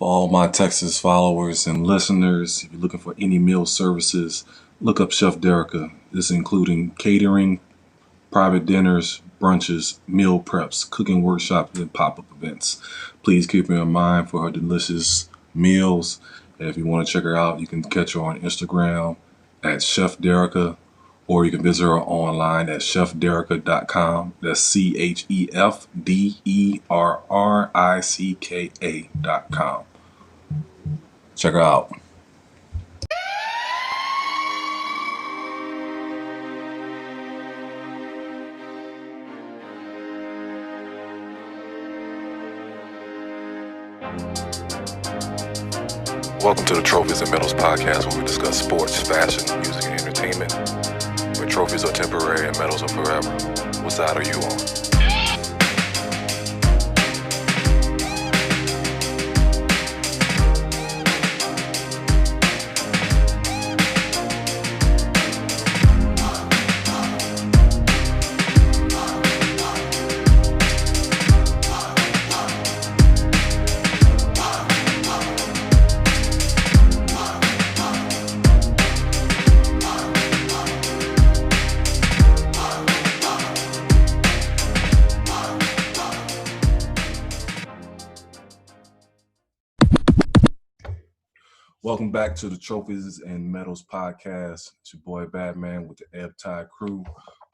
For all my Texas followers and listeners, if you're looking for any meal services, look up Chef Derica. This including catering, private dinners, brunches, meal preps, cooking workshops, and pop-up events. Please keep her in mind for her delicious meals. And if you want to check her out, you can catch her on Instagram at Chef Derica, or you can visit her online at chefderica.com. That's CHEFDERRICKA.com. Check her out. Welcome to the Trophyz and Medals podcast, where we discuss sports, fashion, music, and entertainment. Where trophies are temporary and medals are forever. What side are you on? Welcome back to the Trophyz and Medals podcast. It's your boy Batman with the Ebbtide crew.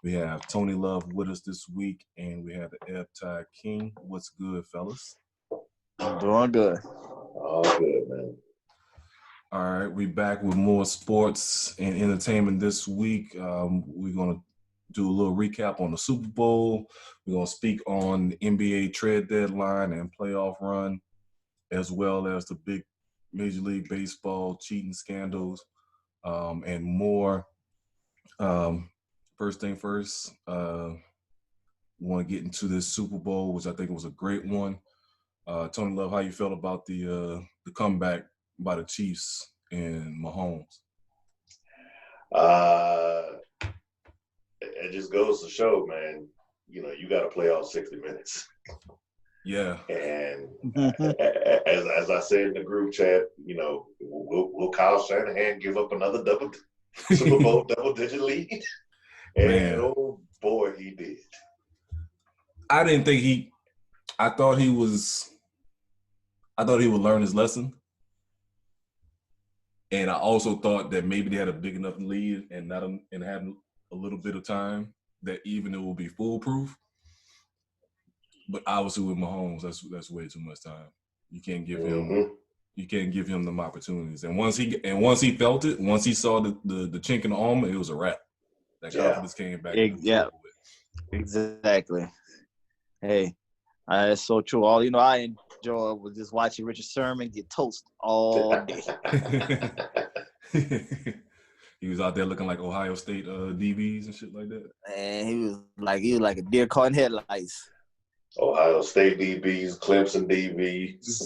We have Tony Love with us this week, and we have the Ebbtide King. What's good, fellas? I'm doing good. All good, man. All right, we back with more sports and entertainment this week. We're going to do a little recap on the Super Bowl. We're going to speak on the NBA trade deadline and playoff run, as well as the big Major League Baseball cheating scandals, and more. First thing first, we want to get into this Super Bowl, which I think was a great one. Tony Love, how you felt about the comeback by the Chiefs and Mahomes? It just goes to show, man, you got to play all 60 minutes. Yeah. And as I said in the group chat, will Kyle Shanahan give up another Super Bowl double-digit lead? And Man. oh boy, he did. I didn't think I thought he would learn his lesson. And I also thought that maybe they had a big enough lead and had a little bit of time that even it will be foolproof. But obviously with Mahomes, that's way too much time. You can't give him them opportunities. And once he felt it, once he saw the chink in the armor, it was a wrap. That confidence came back. Yeah, exactly. Hey, that's so true. All I enjoy was just watching Richard Sherman get toast all day. He was out there looking like Ohio State DBs and shit like that. And he was like a deer caught in headlights. Ohio State DBs, Clemson DBs.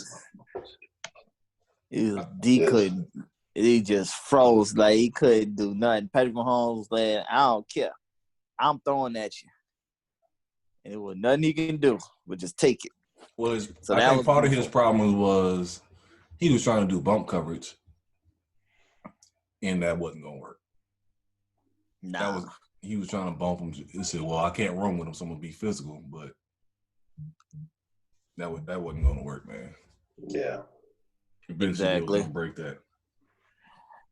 He just froze, like he couldn't do nothing. Patrick Mahomes said, I don't care. I'm throwing at you. And there was nothing he can do but just take it. Well, I think part of his problem was he was trying to do bump coverage, and that wasn't going to work. Nah. He was trying to bump him. He said, well, I can't run with him, so I'm going to be physical, but that wasn't going to work, man. Yeah. Eventually, they were going to break that.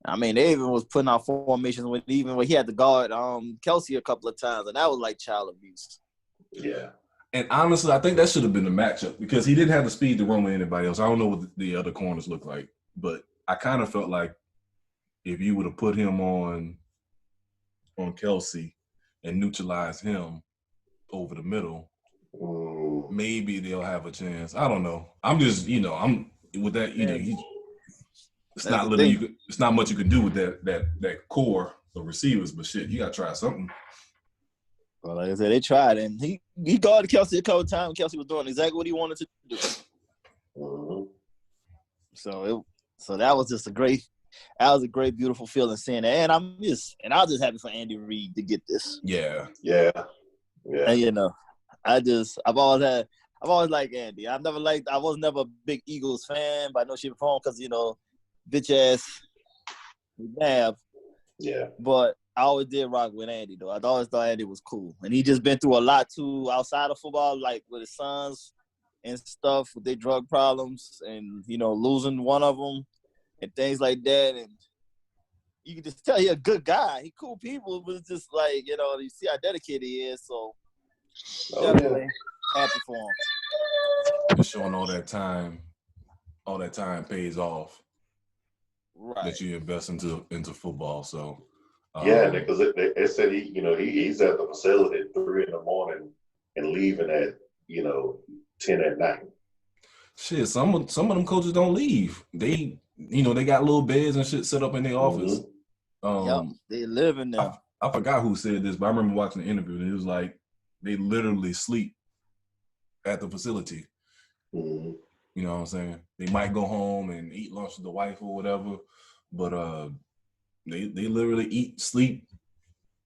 I mean, they even was putting out formations when he had to guard Kelsey a couple of times, and that was like child abuse. Yeah. And honestly, I think that should have been the matchup because he didn't have the speed to run with anybody else. I don't know what the other corners look like, but I kind of felt like if you would have put him on Kelsey and neutralized him over the middle, maybe they'll have a chance. I don't know. I'm just, I'm with that. It's not much you can do with that core of receivers, but shit, you gotta try something. Well, like I said, they tried, and he guarded Kelsey a couple of times. Kelsey was doing exactly what he wanted to do. Mm-hmm. So that was just a great, beautiful feeling seeing that. And I was just happy for Andy Reid to get this. Yeah. Yeah. And I've always had I've always liked Andy. I was never a big Eagles fan, but I know she performed because, bitch ass McNabb. Yeah. But I always did rock with Andy, though. I always thought Andy was cool. And he just been through a lot, too, outside of football, like with his sons and stuff with their drug problems and, losing one of them and things like that. And you can just tell he's a good guy. He cool people, but it's just like, you see how dedicated he is. So definitely happy for him. Just showing all that time pays off. Right. That you invest into football. So because they said he's at the facility at 3 a.m. and leaving at 10 at night. Shit, some of them coaches don't leave. They they got little beds and shit set up in their office. They live in there. I forgot who said this, but I remember watching the interview and it was like they literally sleep at the facility. Mm-hmm. You know what I'm saying? They might go home and eat lunch with the wife or whatever, but they literally eat, sleep,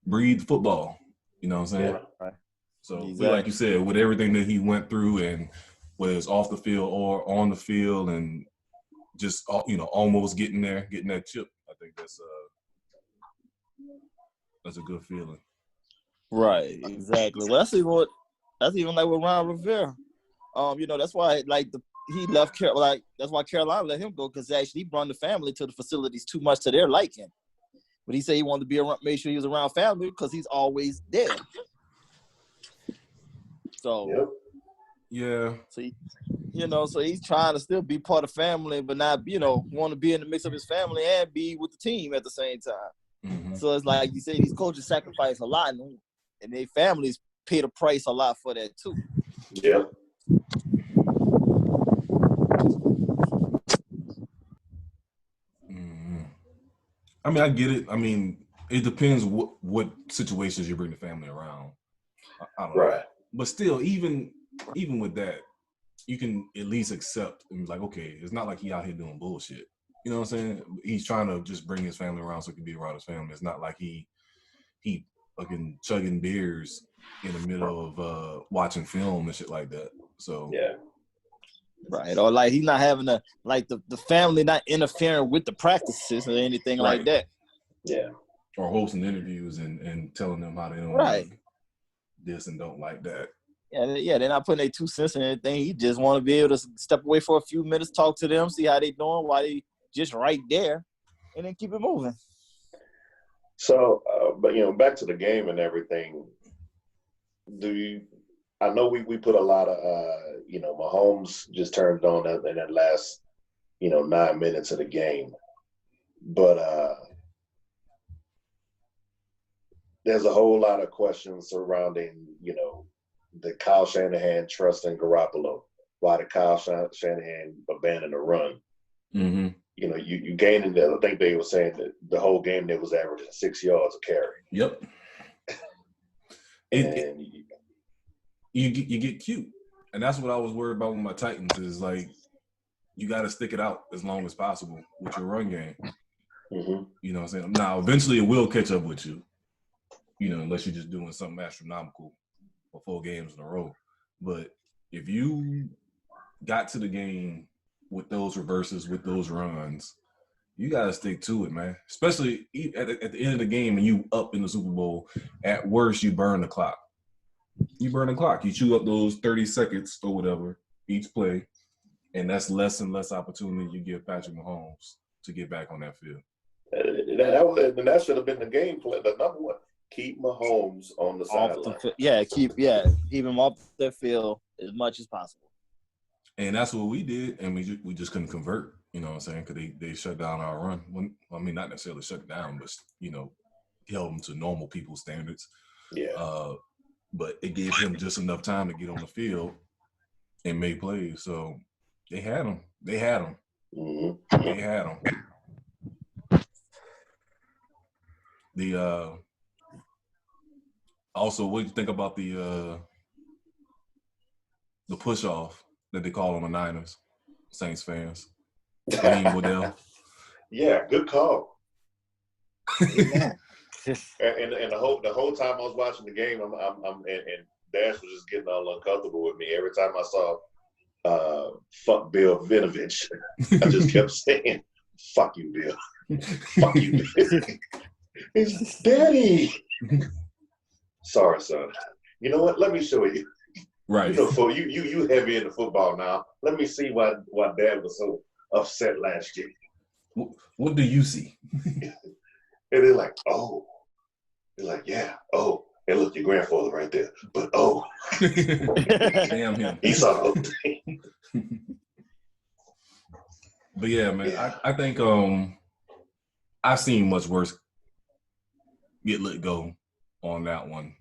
breathe football. You know what I'm saying? Yeah, right. So Exactly. like you said, with everything that he went through and whether it's off the field or on the field and just almost getting that chip, I think that's a good feeling. Right, exactly. Well, that's even like with Ron Rivera. That's why he left that's why Carolina let him go, because actually he brought the family to the facilities too much to their liking. But he said he wanted to be around, make sure he was around family because he's always there. So yeah. So so he's trying to still be part of family, but not want to be in the mix of his family and be with the team at the same time. Mm-hmm. So it's like you say, these coaches sacrifice a lot, and their families pay the price a lot for that too. Yeah. Mm-hmm. I mean, I get it. I mean, it depends what situations you bring the family around. I don't know. But still, even with that, you can at least accept and be like, okay, it's not like he out here doing bullshit. You know what I'm saying? He's trying to just bring his family around so he can be around his family. It's not like he fucking chugging beers in the middle of watching film and shit like that. So yeah. Right. Or like he's not having the family not interfering with the practices or anything like that. Yeah. Or hosting interviews and telling them how they don't like this and don't like that. Yeah, they're not putting their 2 cents in anything. He just want to be able to step away for a few minutes, talk to them, see how they doing, while they just right there, and then keep it moving. So, but back to the game and everything. I know we put a lot of Mahomes just turned on in that last 9 minutes of the game, but there's a whole lot of questions surrounding the Kyle Shanahan trust in Garoppolo. Why did Kyle Shanahan abandon the run? Mm-hmm. You gaining I think they were saying that the whole game they was averaging 6 yards a carry. Yep. And you get cute, and that's what I was worried about with my Titans. Is like you got to stick it out as long as possible with your run game. Mm-hmm. You know what I'm saying? Now, eventually, it will catch up with you. Unless you're just doing something astronomical for 4 games in a row. But if you got to the game with those reverses, with those runs, you got to stick to it, man. Especially at the end of the game and you up in the Super Bowl. At worst, you burn the clock. You chew up those 30 seconds or whatever each play, and that's less and less opportunity you give Patrick Mahomes to get back on that field. That should have been the game plan. The number one. Keep Mahomes on the sideline. Keep him off the field as much as possible. And that's what we did, and we just couldn't convert. You know what I'm saying? Because they shut down our run. I mean, not necessarily shut it down, but held them to normal people's standards. Yeah. But it gave him just enough time to get on the field and make plays. So they had him. Mm-hmm. They had him. Also, what do you think about the push off that they call on the Niners, Saints fans? Waddell. Yeah, good call. Yeah. and the whole time I was watching the game, I'm and Dash was just getting all uncomfortable with me every time I saw fuck Bill Vinovich. I just kept saying, "Fuck you, Bill. Fuck you, Bill." It's Daddy. Sorry, son. You know what? Let me show you. Right. You know, you heavy into football now. Let me see why Dad was so upset last year. What do you see? And they're like, oh. They're like, yeah, oh. And look, your grandfather right there. But oh. Damn him. He saw the whole thing. But yeah, man, yeah. I think I've seen much worse get let go on that one.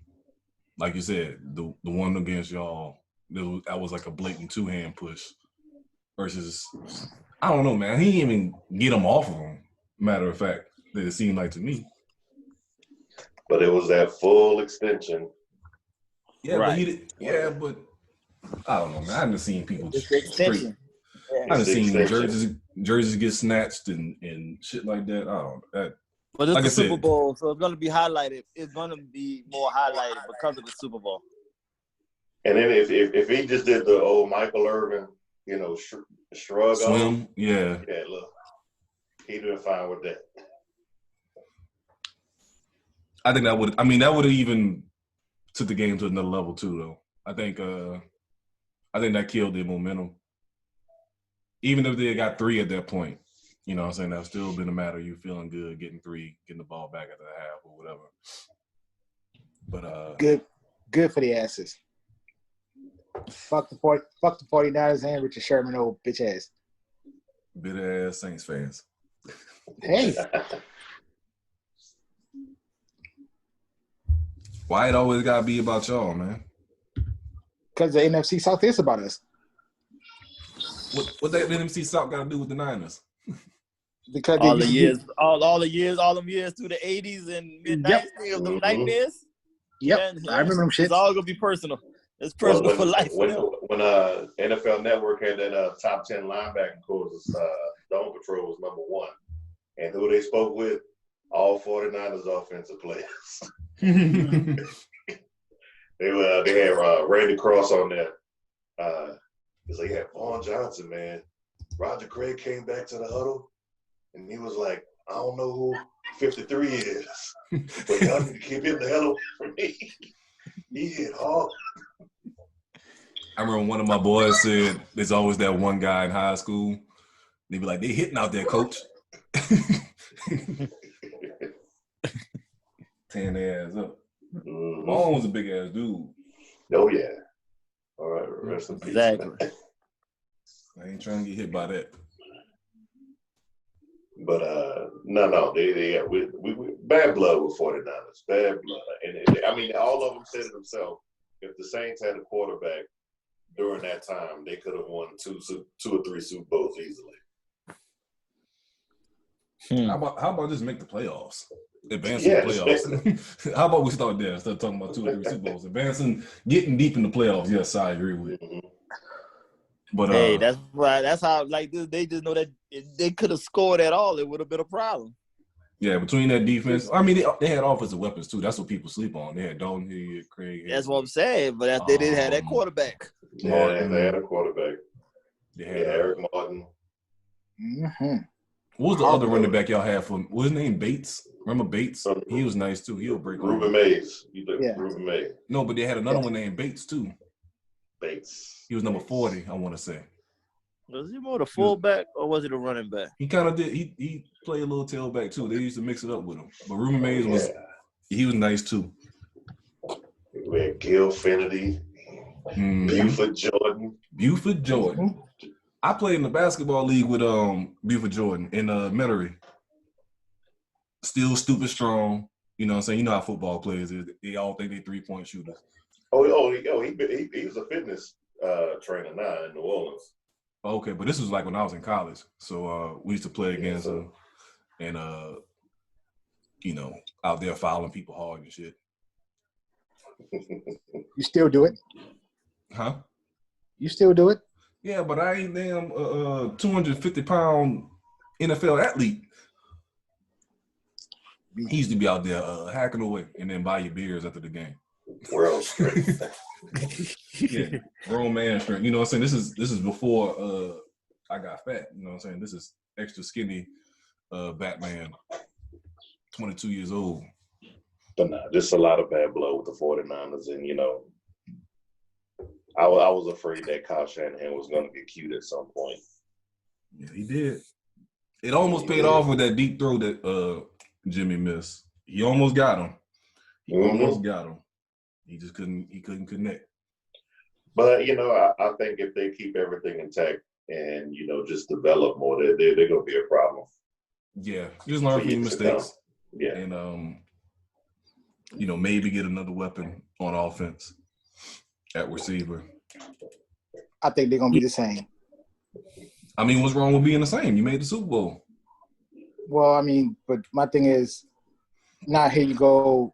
Like you said, the one against y'all, that was like a blatant two-hand push versus, I don't know, man. He didn't even get him off of him, matter of fact, that it seemed like to me. But it was that full extension. Yeah, right. But I don't know, man. I haven't seen people straight. I haven't seen jerseys get snatched and shit like that. I don't know. But it's like the Super Bowl, so it's going to be highlighted. It's going to be more highlighted because of the Super Bowl. And then if he just did the old Michael Irvin, you know, shrug swim, on, yeah, look, he'd been fine with that. I think that would have even took the game to another level too, though. I think that killed their momentum. Even if they got 3 at that point, you know what I'm saying, that's still been a matter of you feeling good, getting 3, getting the ball back at the half or whatever. But good for the asses. Fuck the 49ers and Richard Sherman, old bitch ass. Bitter ass Saints fans. Hey. Why it always gotta be about y'all, man? Because the NFC South is about us. What that NFC South got to do with the Niners? Because all them years through the 80s and mid-90s of the nightmares. Yep, I remember them shit. It's all gonna be personal. It's personal for life. When NFL Network had that top 10 linebacking course, Dome Patrol was number 1, and who they spoke with, all 49ers offensive players. They had Randy Cross on there. He's like, yeah, Vaughn Johnson, man. Roger Craig came back to the huddle, and he was like, I don't know who 53 is, but y'all need to keep hitting the hell away from me. He hit hard. I remember one of my boys said, there's always that one guy in high school. They'd be like, they hitting out there, coach. Tearing their ass up. Mm-hmm. Vaughn was a big-ass dude. Oh, yeah. All right, rest in peace. Exactly. I ain't trying to get hit by that. But no, they we bad blood with 49ers, bad blood, and all of them said it themselves. If the Saints had a quarterback during that time, they could have won 2 or 3 Super Bowls easily. How about just make the playoffs? Advance the playoffs. How about we start there instead of talking about 2 or 3 Super Bowls? Advancing, getting deep in the playoffs. Yes, I agree with. Mm-hmm. But hey, that's why. That's how. Like they just know that if they could have scored at all, it would have been a problem. Yeah, between that defense, they had offensive weapons too. That's what people sleep on. They had Dalton Head, Craig. That's what I'm saying. But they didn't have that quarterback. Yeah, they had a quarterback. They had Eric Martin. Mm-hmm. What was the other running back y'all had for? What was his name? Bates. Remember Bates? He was nice too. He'll break. Ruben Mays. Ruben Mays. No, but they had another one named Bates too. Bates. He was number 40, I want to say. Was he more the fullback or was he the running back? He kind of did. He played a little tailback too. They used to mix it up with him. But Ruben Mays he was nice too. We had Gil Finity, Buford Jordan. Buford Jordan. Mm-hmm. I played in the basketball league with Buford Jordan in Metairie. Still stupid strong. You know what I'm saying? You know how football players is. They all think they 3-point shooters. He was a fitness trainer now in New Orleans. Okay, but this was like when I was in college. So we used to play against and out there fouling people hard and shit. You still do it? Huh? You still do it? Yeah, but I ain't damn 250-pound NFL athlete. He used to be out there hacking away and then buy you beers after the game. World strength. Yeah, grown man strength. You know what I'm saying? This is before I got fat. You know what I'm saying? This is extra skinny Batman, 22 years old. But nah, just a lot of bad blood with the 49ers. And, you know, I was afraid that Kyle Shanahan was going to get cute at some point. Yeah, he did. It almost paid off with that deep throw that Jimmy missed. He almost got him. Almost got him. He just couldn't connect. But, you know, I think if they keep everything intact and, you know, just develop more, they're going to be a problem. Yeah, just learn from your mistakes. Yeah. And, you know, maybe get another weapon on offense at receiver. I think they're going to be the same. I mean, what's wrong with being the same? You made the Super Bowl. Well, I mean, but my thing is, now here you go,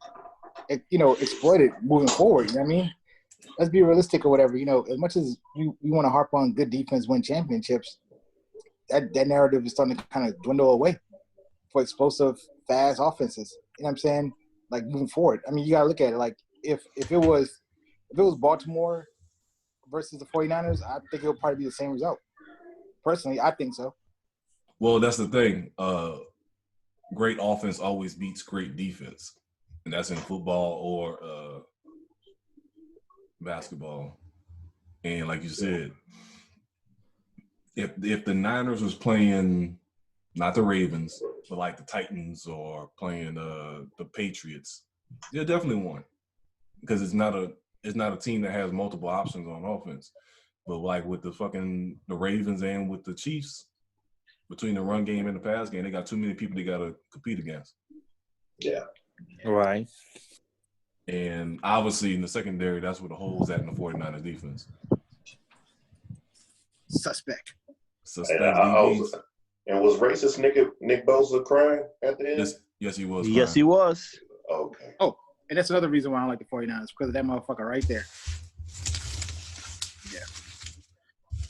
you know, exploit it moving forward. You know what I mean? Let's be realistic or whatever. You know, as much as you want to harp on good defense win championships, that narrative is starting to kind of dwindle away for explosive, fast offenses. You know what I'm saying? Like moving forward. I mean, you got to look at it. Like if it was Baltimore versus the 49ers, I think it would probably be the same result. Personally, I think so. Well, that's the thing. Great offense always beats great defense, and that's in football or basketball. And like you said, if the Niners was playing not the Ravens, but like the Titans or playing the Patriots, they definitely won because it's not a team that has multiple options on offense. But like with the Ravens and with the Chiefs, between the run game and the pass game, they got too many people they got to compete against. Yeah. Right. And obviously in the secondary, that's where the hole's at in the 49ers defense. Suspect DBs. And was racist Nick Bosa crying at the end? Yes, he was. Yes, he was. Okay. Oh, and that's another reason why I don't like the 49ers, because of that motherfucker right there. Yeah.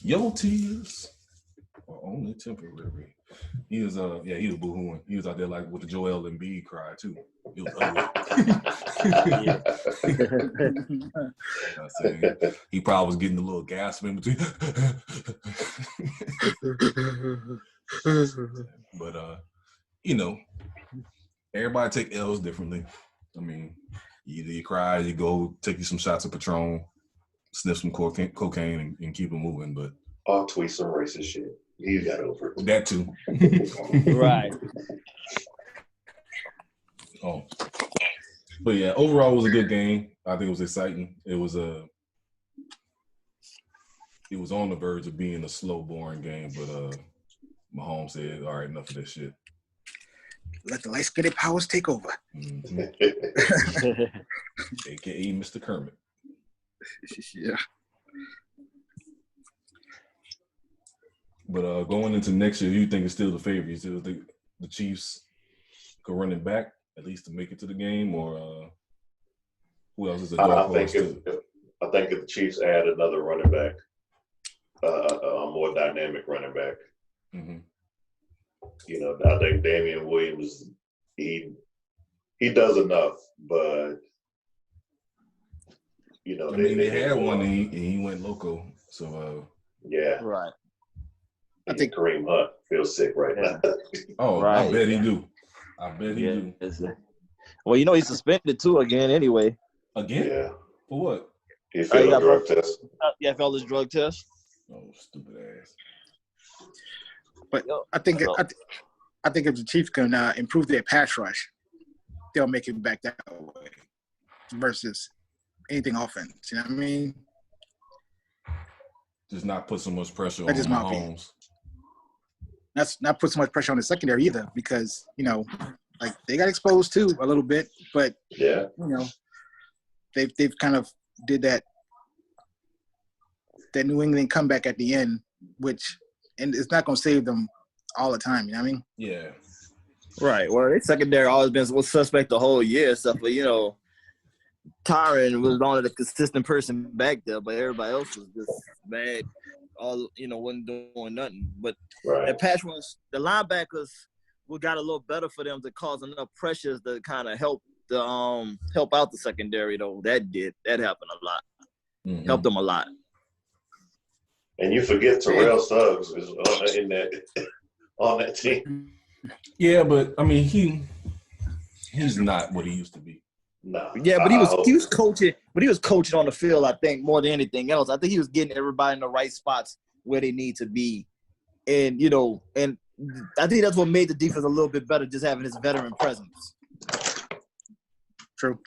Yo, tears are only temporary. He was he was boohooing. He was out there like with the Joel Embiid cry too. He was ugly. He probably was getting a little gasp in between. But you know, everybody take L's differently. I mean, either you cry, you go take you some shots of Patron, sniff some cocaine and keep it moving. But I'll tweet some racist shit. You got over it. That too. Right. Oh. But yeah, overall it was a good game. I think it was exciting. It was on the verge of being a slow, boring game, but Mahomes said, all right, enough of this shit. Let the light-skinned powers take over. Mm-hmm. AKA Mr. Kermit. Yeah. But going into next year, you think it's still the favorite? You still think the Chiefs could run it back, at least to make it to the game? Or who else is a dog horse too? I think if the Chiefs add another running back, a more dynamic running back, mm-hmm. You know, I think Damian Williams, he does enough, but you know, they had one and he went loco. So yeah, right. I think Kareem Hunt feels sick right now. Oh, right. I bet he do. I bet he do. Well, you know he's suspended too again anyway. Again? Yeah. For what? He failed a drug test. Yeah, failed his drug test. Oh, stupid ass. But I think if the Chiefs can improve their pass rush, they'll make it back that way versus anything offense. You know what I mean? Just not put so much pressure That's on just my opinion. Mahomes. That's not put so much pressure on the secondary either, because you know, like they got exposed too a little bit, but yeah, you know, they've kind of did that New England comeback at the end, and it's not going to save them all the time. You know what I mean? Yeah. Right. Well, their secondary always been suspect the whole year and stuff, but you know, Tyron was only the consistent person back there, but everybody else was just bad. All wasn't doing nothing. But the pass rush, the linebackers, we got a little better for them to cause enough pressures to kind of help out the secondary though. That happened a lot. Helped them a lot. And you forget Terrell Suggs is on that team. Yeah, but I mean he's not what he used to be. No. Yeah, but he was coaching, on the field, I think, more than anything else. I think he was getting everybody in the right spots where they need to be. And, and I think that's what made the defense a little bit better, just having his veteran presence. True.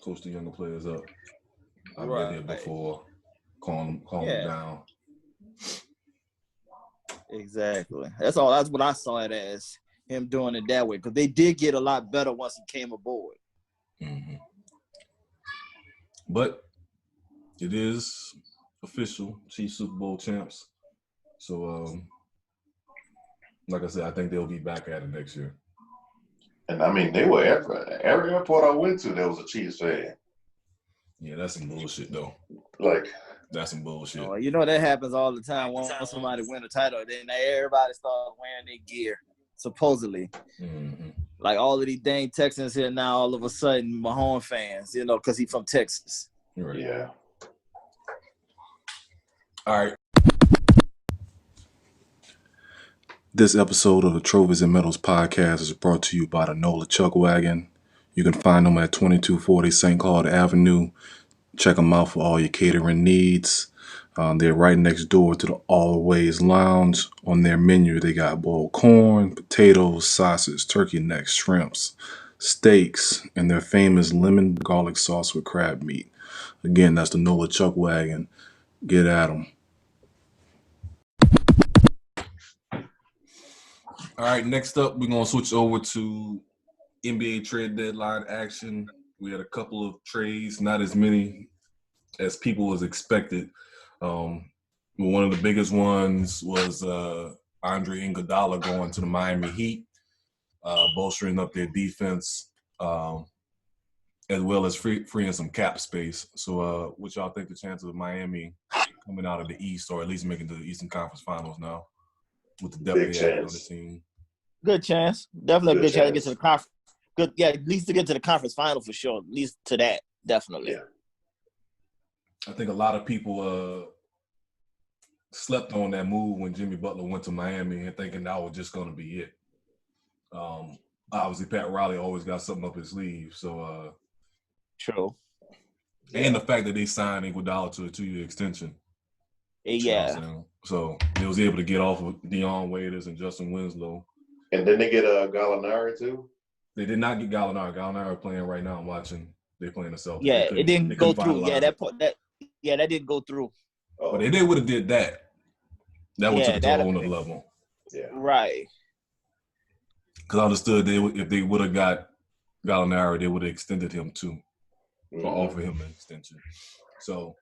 Coach the younger players up. I've been here before. Calm them down. Exactly. That's what I saw it as, him doing it that way, because they did get a lot better once he came aboard. Mm-hmm. But it is official. Chiefs Super Bowl champs. So, like I said, I think they'll be back at it next year. And I mean, they were every airport I went to, there was a Chiefs fan. Yeah, that's some bullshit, though. That's some bullshit. Oh, that happens all the time. Once somebody win a title, then everybody starts wearing their gear, supposedly. Mm-hmm. Like all of these dang Texans here now, all of a sudden, Mahomes fans, because he's from Texas. Right. Yeah. All right. This episode of the Trophyz and Medals podcast is brought to you by the NOLA Chuck Wagon. You can find them at 2240 St. Claude Avenue. Check them out for all your catering needs. They're right next door to the Always Lounge. On their menu, they got boiled corn, potatoes, sausage, turkey necks, shrimps, steaks, and their famous lemon garlic sauce with crab meat. Again, that's the NOLA Chuck Wagon. Get at them. All right, next up, we're going to switch over to NBA trade deadline action. We had a couple of trades, not as many as people was expected. One of the biggest ones was Andre Iguodala going to the Miami Heat, bolstering up their defense, as well as freeing some cap space. So what y'all think the chances of Miami coming out of the East, or at least making the Eastern Conference Finals now with the depth they have on the team? Good chance. Definitely a good chance to get to the conference. Good, yeah, at least to get to the conference final for sure. At least to that, definitely. Yeah. I think a lot of people slept on that move when Jimmy Butler went to Miami and thinking that was just going to be it. Obviously, Pat Riley always got something up his sleeve. So, true. And the fact that they signed Iguodala to a 2-year extension. Yeah. So they was able to get off of Deion Waiters and Justin Winslow. And then they get Gallinari too? They did not get Gallinari. Gallinari playing right now. I'm watching. They're playing the Celtics. Yeah, it didn't go through. Yeah, that didn't go through. Oh. But if they would have did that, that would have took it to a whole nother level. Yeah. Right. Because I understood if they would have got Gallinari, they would have extended him too, or offered him an extension. So,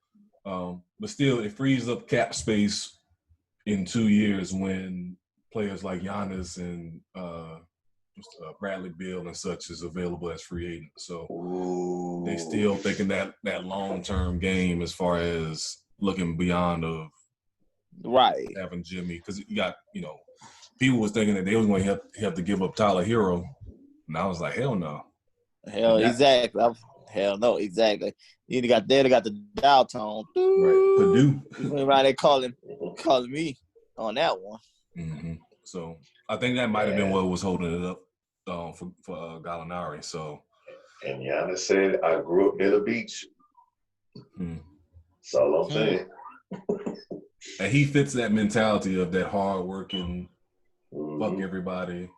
but still, it frees up cap space in 2 years when players like Giannis and Bradley Beal and such is available as free agents. So they still thinking that long-term game as far as looking beyond of having Jimmy. Because you got, people was thinking that they was going to have to give up Tyler Hero. And I was like, hell no. Exactly. Hell no, exactly. They got the dial tone. Right. Purdue. Right, they calling me on that one. Mm-hmm. So I think that might have been what was holding it up for Gallinari. So, and Giannis said, "I grew up near the beach." That's all I'm saying. And he fits that mentality of that hard-working, fuck everybody.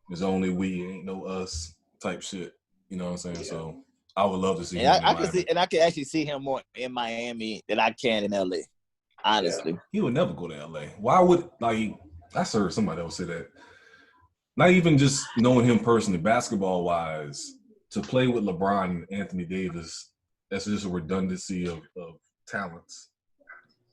There's only we, ain't no us type shit. You know what I'm saying? Yeah. So I would love to see him. I can actually see him more in Miami than I can in LA. Honestly, he would never go to LA. Why would I heard somebody else say that. Not even just knowing him personally, basketball wise, to play with LeBron and Anthony Davis, that's just a redundancy of talents.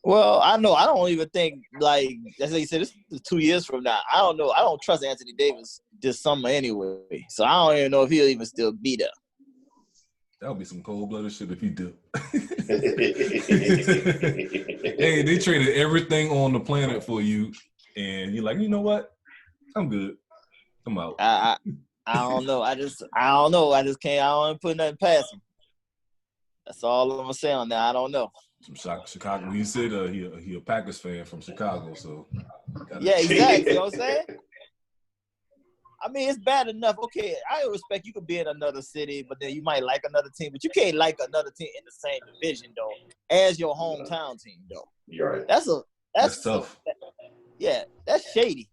Well, I know. I don't even think, as you said, this is 2 years from now. I don't know. I don't trust Anthony Davis this summer anyway. So I don't even know if he'll even still be there. That would be some cold-blooded shit if he did. Hey, they traded everything on the planet for you, and you're like, you know what? I'm good. I'm out. I don't know. I don't know. I just can't. I don't put nothing past him. That's all I'm gonna say on that. I don't know. From Chicago. You said he a Packers fan from Chicago, so yeah, exactly. You know what I'm saying? I mean, it's bad enough. Okay, I respect you could be in another city, but then you might like another team, but you can't like another team in the same division though, as your hometown team though. You're right. That's tough. Yeah, that's shady.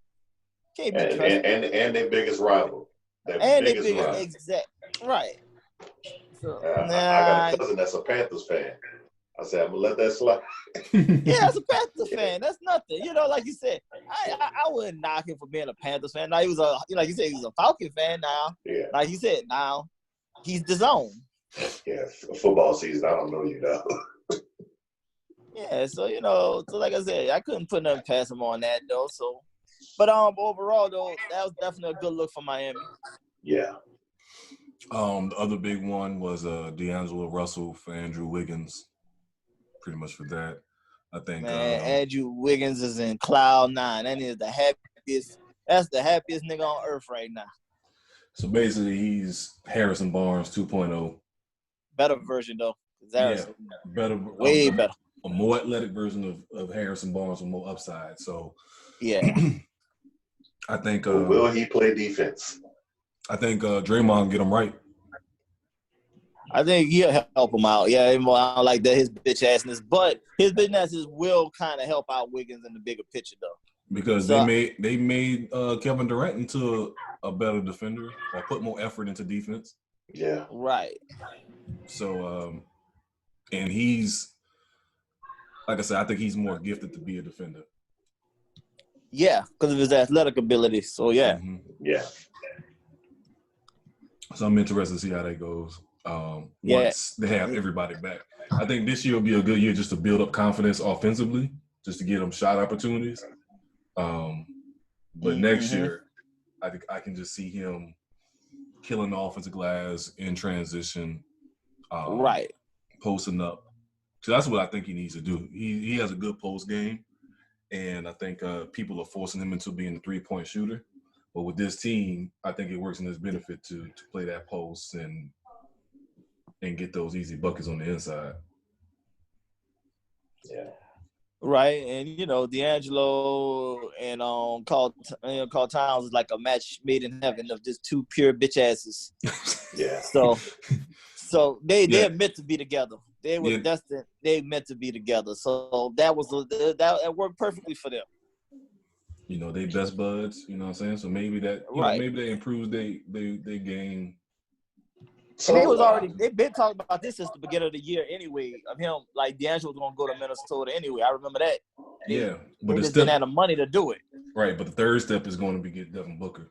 Can't be trusted. And their biggest rival. Exact. Right. So, I got a cousin that's a Panthers fan. I said, I'm gonna let that slide. Yeah, as a Panthers fan, that's nothing. You know, like you said, I wouldn't knock him for being a Panthers fan. Now he was like you said, he was a Falcon fan. Now, yeah. Like you said, now he's the zone. Yeah, football season. I don't know you know. Yeah, so so like I said, I couldn't put nothing past him on that though. So, but overall though, that was definitely a good look for Miami. Yeah. The other big one was D'Angelo Russell for Andrew Wiggins. Pretty much for that, I think. Man, Andrew Wiggins is in cloud nine. That is the happiest. That's the happiest nigga on earth right now. So basically, he's Harrison Barnes 2.0. Better version though. Yeah, better. Way better. A more athletic version of Harrison Barnes with more upside. So yeah, I think. Will he play defense? I think Draymond get him right. I think he'll help him out. Yeah, I don't like that his bitch assness, but his bitch assness will kind of help out Wiggins in the bigger picture though. Because they made Kevin Durant into a better defender or put more effort into defense. Yeah. Right. So and he's like I said, I think he's more gifted to be a defender. Yeah, because of his athletic ability. So yeah. Mm-hmm. Yeah. So I'm interested to see how that goes. Once they have everybody back. I think this year will be a good year just to build up confidence offensively, just to get them shot opportunities. But next year, I think I can just see him killing the offensive glass in transition, right, posting up. So that's what I think he needs to do. He has a good post game, and I think people are forcing him into being a 3-point shooter. But with this team, I think it works in his benefit to play that post and get those easy buckets on the inside. Yeah. Right, and D'Angelo and Carl Towns is like a match made in heaven of just two pure bitch asses. Yeah. So they're meant to be together. They were destined. They meant to be together. So that worked perfectly for them. They best buds. You know what I'm saying? So maybe that maybe they improves they game. So they've been talking about this since the beginning of the year anyway, of him, like D'Angelo was going to go to Minnesota anyway. I remember that. But they just didn't have the money to do it. Right, but the third step is going to be get Devin Booker.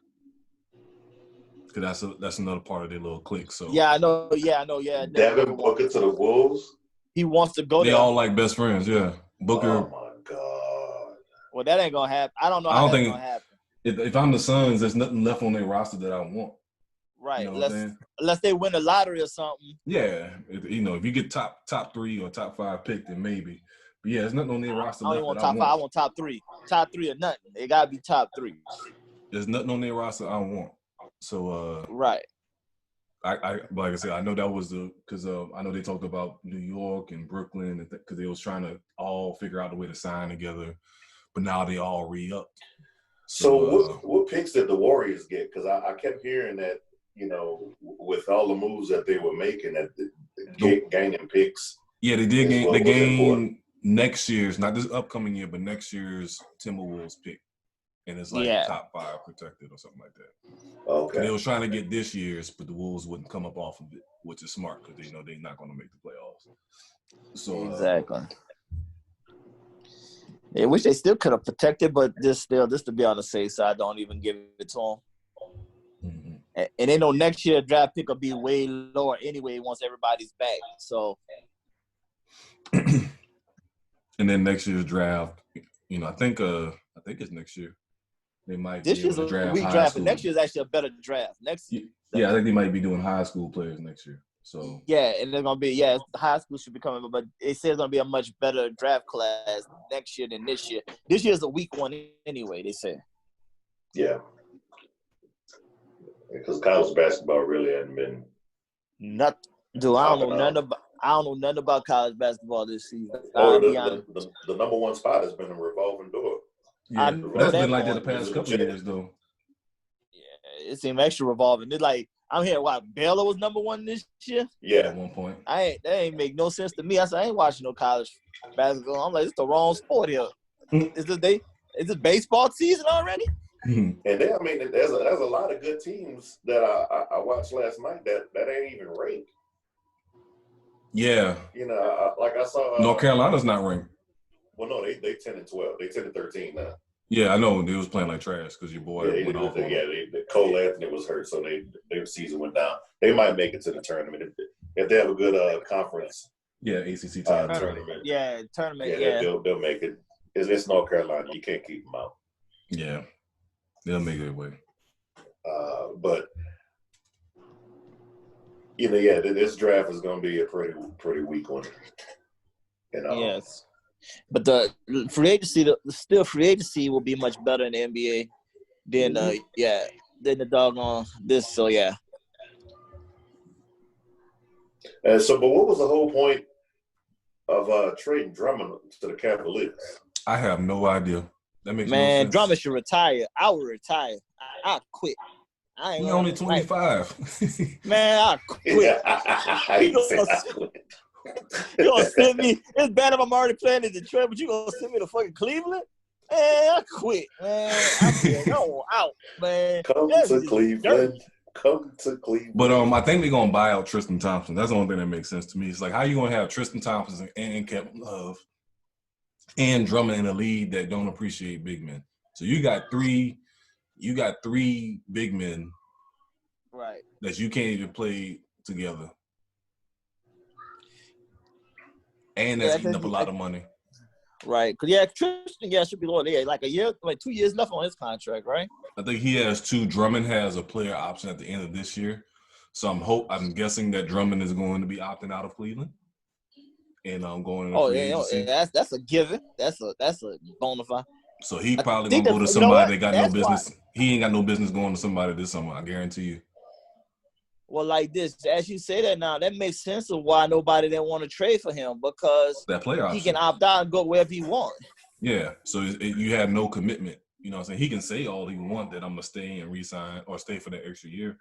Because that's another part of their little clique. So I know. Devin Booker to the Wolves? He wants to go there. They all like best friends, yeah. Booker. Oh, my God. Well, that ain't going to happen. I don't know how that's going to happen. If I'm the Suns, there's nothing left on their roster that I want. Right, unless they win the lottery or something. Yeah, if you get top 3 or top 5 pick, then maybe. But yeah, there's nothing on their roster. I don't want top 5. I want top 3. Top 3 or nothing. It gotta be top 3. There's nothing on their roster I want. So right. I like I said, I know that was because I know they talked about New York and Brooklyn because they was trying to all figure out a way to sign together, but now they all re-upped. So what picks did the Warriors get? Because I kept hearing that. With all the moves that they were making, that gaining picks. Yeah, they did gain. They gained next year's, not this upcoming year, but next year's Timberwolves pick, and it's like top 5 protected or something like that. Okay. And they was trying to get this year's, but the Wolves wouldn't come up off of it, which is smart because they know they're not going to make the playoffs. So exactly. They wish they still could have protected, but this to be on the safe side, don't even give it to them. Mm-hmm. And they know next year draft pick will be way lower anyway once everybody's back. So, and then next year's draft, I think it's next year. They might this be able to draft high school. Next year is actually a better draft. Next year, I think they might be doing high school players next year. So and they're gonna be high school should be coming, but it says it's gonna be a much better draft class next year than this year. This year is a weak one anyway. They say. Yeah. Because college basketball really hadn't been. I don't know I don't know nothing about college basketball this season. Oh, I'll be honest. the number one spot has been a revolving door. Yeah, know that's that been like that the part. past couple of years, though. Yeah, it seemed extra revolving. It's like I'm hearing what Baylor was number one this year. Yeah, At one point. That ain't make no sense to me. I said I ain't watching no college basketball. I'm like, it's the wrong sport here. Is it baseball season already? and then I mean, there's a lot of good teams that I watched last night that ain't even ranked. Yeah. You know, like I saw North Carolina's not ranked. Well, no, they 10-12. They 10-13 now. Yeah, I know they was playing like trash because your boy went off. Cole Anthony was hurt, so their season went down. They might make it to the tournament if they have a good conference. Yeah, ACC tournament. Yeah, tournament. Yeah, they'll make it. It's North Carolina. You can't keep them out. Yeah, they'll make it away. But you know, yeah, this draft is going to be a pretty weak one. You know. Yes. But the free agency will be much better in the NBA than than the doggone this. So yeah. And so, but what was the whole point of trading Drummond to the Cavaliers? I have no idea. That makes no Man, sense. Drummond should retire. I would retire. I quit. I ain't He only 25. Man, I quit. You gonna send me? It's bad if I'm already playing in Detroit, but you gonna send me to fucking Cleveland? Man, I quit, man. I'm out, man. Come to Cleveland. But I think they're gonna buy out Tristan Thompson. That's the only thing that makes sense to me. It's like, how you gonna have Tristan Thompson and Kevin Love and Drummond in a league that don't appreciate big men? So you got three big men, right? That you can't even play together. And that's eating up a lot of money. Right. Because, Tristan should be lower. They like 2 years left on his contract, right? I think he has 2. Drummond has a player option at the end of this year. So I'm guessing that Drummond is going to be opting out of Cleveland. And I'm going into free agency. That's a given. That's a bona fide. So he probably going to go to somebody that got no business. He ain't got no business going to somebody this summer, I guarantee you. Well, like this, as you say that now, that makes sense of why nobody didn't want to trade for him, because that player he can opt out and go wherever he wants. Yeah, so you have no commitment. You know what I'm saying? He can say all he wants, that I'm going to stay and re-sign or stay for that extra year.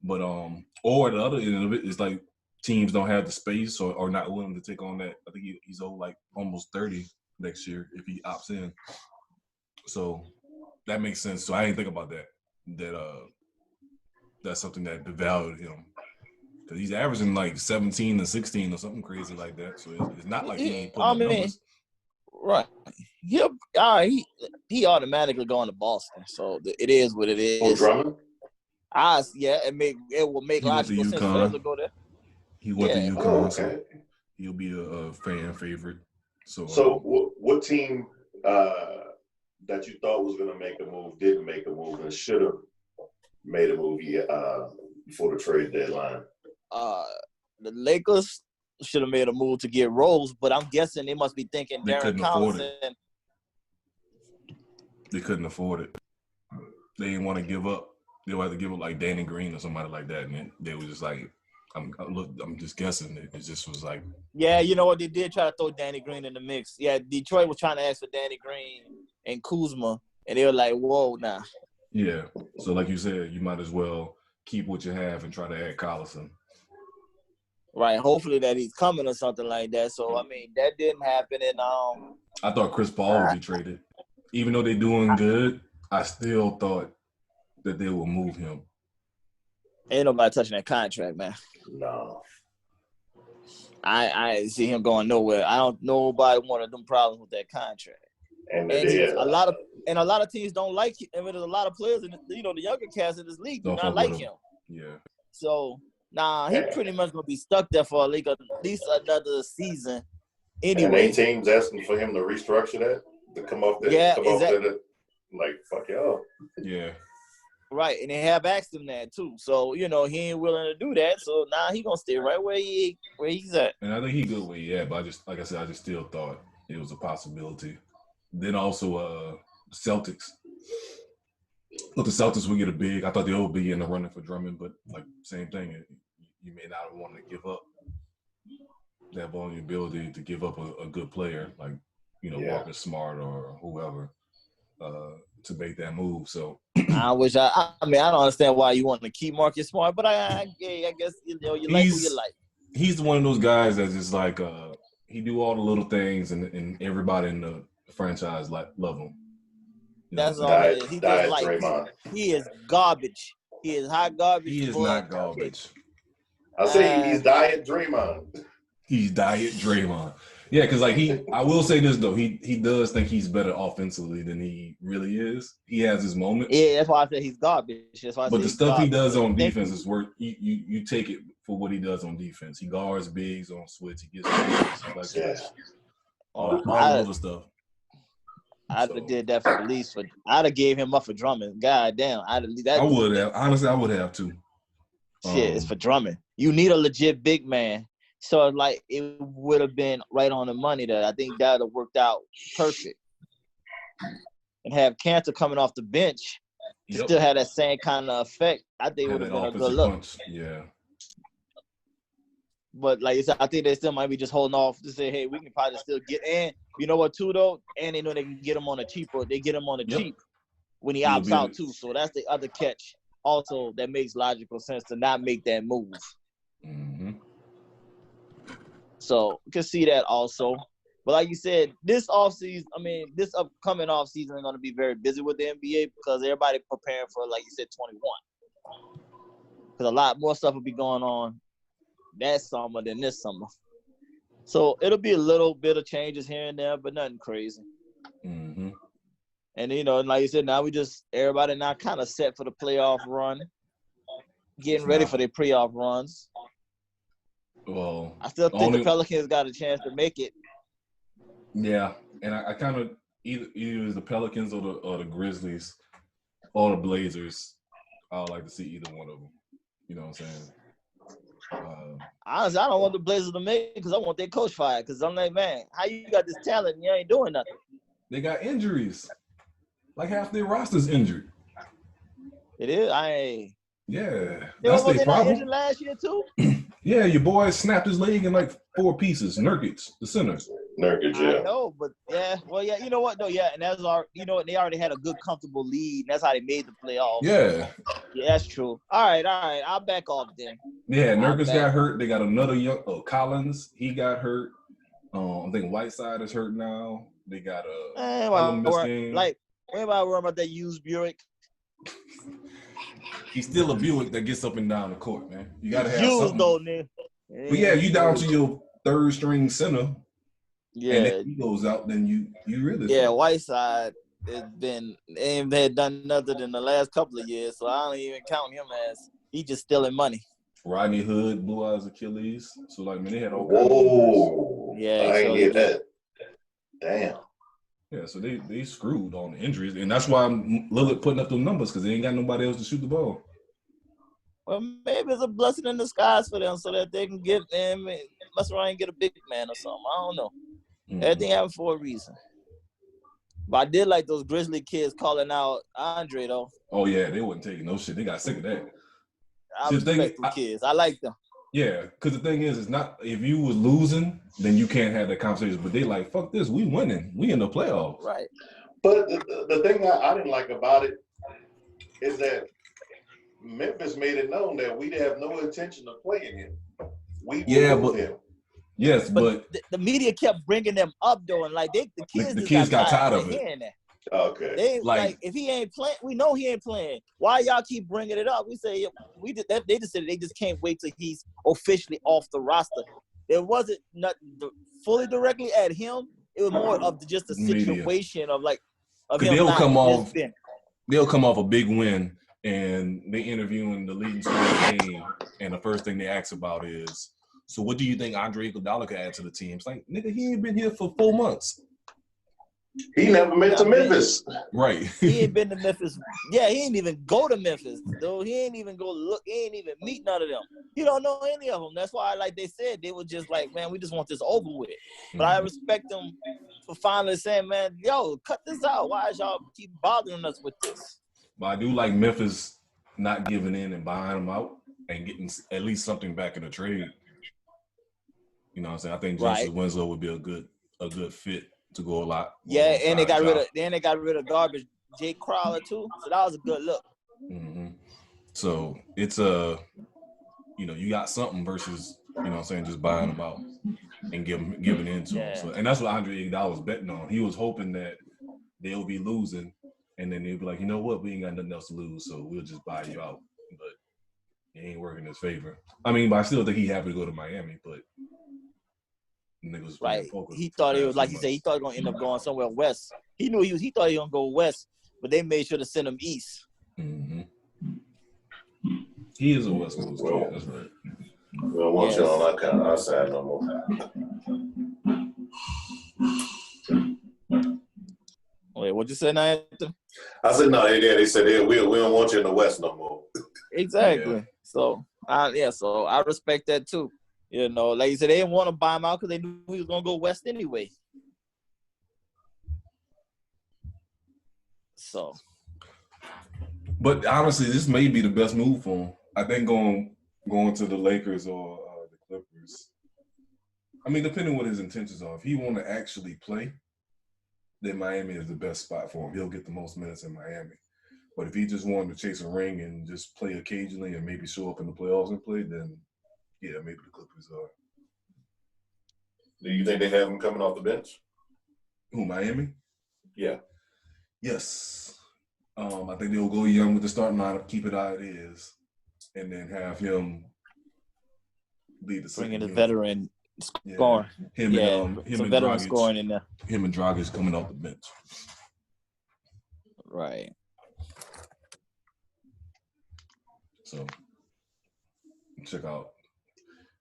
But or the other end of it is like teams don't have the space or not willing to take on that. I think he's old, like almost 30 next year if he opts in. So that makes sense. So I didn't think about that. That's something that devalued him, because he's averaging like 17 and 16 or something crazy like that. So it's not like he ain't putting up numbers. Right. He automatically going to Boston. So it is what it is. Oh, Drummond? It will make logical sense for him to go there. He went to UConn, so he'll be a fan favorite. So what team that you thought was going to make a move didn't make a move and should have made a move before the trade deadline? The Lakers should have made a move to get Rose, but I'm guessing they must be thinking Darren Collison. They couldn't afford it. They didn't want to give up. They would have to give up like Danny Green or somebody like that, and then they were just like, I'm just guessing. It just was like, yeah, you know what? They did try to throw Danny Green in the mix. Yeah, Detroit was trying to ask for Danny Green and Kuzma, and they were like, whoa, nah. Yeah. So like you said, you might as well keep what you have and try to add Collison. Right. Hopefully that he's coming or something like that. So, I mean, that didn't happen. And I thought Chris Paul would be traded. Even though they're doing good, I still thought that they will move him. Ain't nobody touching that contract, man. No. I didn't see him going nowhere. I don't nobody wanted them problems with that contract. And a lot of teams don't like him. And there's a lot of players in the younger cats in this league do not like him. Yeah. So he pretty much gonna be stuck there for at least another season. Anyway, and teams asking for him to restructure that to come off that. Yeah, exactly. Like fuck y'all. Yeah. Right, and they have asked him that too. So he ain't willing to do that. So now he gonna stay right where he's at. And I think he good where he at, but I just still thought it was a possibility. Then also Celtics. Look, the Celtics would get a big. I thought they would be in the running for Drummond, but like same thing. You may not want to give up. that vulnerability to give up a good player like, Marcus Smart or whoever to make that move. So I wish I mean, I don't understand why you want to keep Marcus Smart, but I guess you like who you like. He's one of those guys that's just like he do all the little things and everybody in the franchise love him. That's all it is. He just like Draymond. he is garbage. He is hot garbage. He is not garbage. I say he's diet Draymond. He's diet Draymond. Yeah, because like I will say this though, he does think he's better offensively than he really is. He has his moments. Yeah, that's why I said he's garbage. That's why but the stuff he does on defense is worth. You take it for what he does on defense. He guards bigs on switch. He gets like that. All the other stuff. I'd have did that for the least. I'd have gave him up for Drummond. God damn, I would have. Honestly, I would have too. Shit, it's for Drummond. You need a legit big man. So, like, it would have been right on the money that I think that would have worked out perfect. And have Cantor coming off the bench still had that same kind of effect. I think it would have been a good look. Punch. Yeah. But, like I said, I think they still might be just holding off to say, hey, we can probably still get in. You know what, too, though? And they know they can get him on a cheap, or they get him on a cheap when he opts out, too. So that's the other catch. Also, that makes logical sense to not make that move. Mm-hmm. So you can see that also. But like you said, this upcoming offseason is going to be very busy with the NBA because everybody preparing for, like you said, 21. Because a lot more stuff will be going on that summer than this summer. So it'll be a little bit of changes here and there, but nothing crazy. Mm-hmm. And, like you said, now everybody now kind of set for the playoff run, getting ready for their playoff runs. Well, I still think the Pelicans got a chance to make it. Yeah, and I kind of either the Pelicans or the Grizzlies or the Blazers. I would like to see either one of them. You know what I'm saying? Honestly, I don't want the Blazers to make it because I want their coach fired. Because I'm like, man, how you got this talent and you ain't doing nothing? They got injuries. Like half their roster's injured. It is. Yeah, that's their problem. Not injured last year too. Yeah, your boy snapped his leg in like 4 pieces. Nurkic, the center. Nurkic, yeah. I know, but you know what? No, yeah, and that's they already had a good, comfortable lead. And that's how they made the playoffs. Yeah. Yeah, that's true. All right. I'll back off then. Yeah, Nurkic got hurt. They got another young Collins. He got hurt. I think Whiteside is hurt now. They got everybody worry about that used Buick. He's still a Buick that gets up and down the court, man. You gotta have used something. Though, man. But yeah, you down to your third string center. Yeah. And if he goes out, then you really. Yeah, Whiteside ain't had done nothing in the last couple of years, so I don't even count him as he just stealing money. Rodney Hood blew out his Achilles, so like man, they had all. Whoa! Yeah, I ain't get that. Damn. Yeah, so they screwed on the injuries, and that's why I'm Lillard putting up those numbers because they ain't got nobody else to shoot the ball. Well, maybe it's a blessing in disguise for them so that they can get them, mess around and get a big man or something. I don't know. Mm-hmm. Everything happened for a reason. But I did like those Grizzly kids calling out Andre, though. Oh, yeah, they wasn't taking no shit. They got sick of that. I respect them kids. I like them. Yeah, because the thing is, it's not if you was losing, then you can't have that conversation. But they like, fuck this, we winning. We in the playoffs. Right. But the thing I didn't like about it is that Memphis made it known that we have no intention of playing him. We will him. Yes, but the media kept bringing them up though, and like the kids got tired of it. Okay. They like if he ain't playing, we know he ain't playing. Why y'all keep bringing it up? We say we did that. They just said they just can't wait till he's officially off the roster. It wasn't nothing fully directly at him. It was more of just a situation of like of him. They'll come off a big win, and they interviewing the leading scorer of the game, and the first thing they ask about is, so what do you think Andre Iguodala could add to the team? It's like, nigga, he ain't been here for 4 months. He never been to Memphis. Right. He ain't been to Memphis. Yeah, he ain't even go to Memphis. Though he ain't even go look. He ain't even meet none of them. He don't know any of them. That's why, like they said, they were just like, man, we just want this over with. But I respect them for finally saying, man, yo, cut this out. Why is y'all keep bothering us with this? But I do like Memphis not giving in and buying them out and getting at least something back in the trade. You know what I'm saying? I think Right. Justice Winslow would be a good fit to go a lot. Yeah, and they got rid Ja. of they got rid of garbage Jay Crowder too. So that was a good look. Mm-hmm. So it's you got something versus, you know what I'm saying, just buying them out and giving into them. So, and that's what Andre Iguodala was betting on. He was hoping that they'll be losing, and then they'll be like, you know what, we ain't got nothing else to lose, so we'll just buy you out. But it ain't working in his favor. I mean, but I still think he happy to go to Miami, but niggas right. He thought it was like you said. He thought he was gonna end up going somewhere west. He thought he was gonna go west, but they made sure to send him east. Mm-hmm. He is a West Coast kid. That's right. We don't want you on our side no more. Wait, what'd you say now, Anthony? I said no. Yeah, they said we don't want you in the West no more. Exactly. Yeah. So I respect that too. You know, like you said, they didn't want to buy him out because they knew he was gonna go west anyway. So. But honestly, this may be the best move for him. I think going to the Lakers or the Clippers. I mean, depending on what his intentions are. If he want to actually play, then Miami is the best spot for him. He'll get the most minutes in Miami. But if he just wanted to chase a ring and just play occasionally and maybe show up in the playoffs and play, then yeah, maybe the Clippers are. Do you think they have him coming off the bench? Who, Miami? Yeah. Yes. I think they'll go young with the starting lineup, keep it how it is, and then have him lead the second. Bringing the veteran yeah. scoring. Him and veteran Dragic, scoring in there. Him and Dragic coming off the bench. Right. So check out.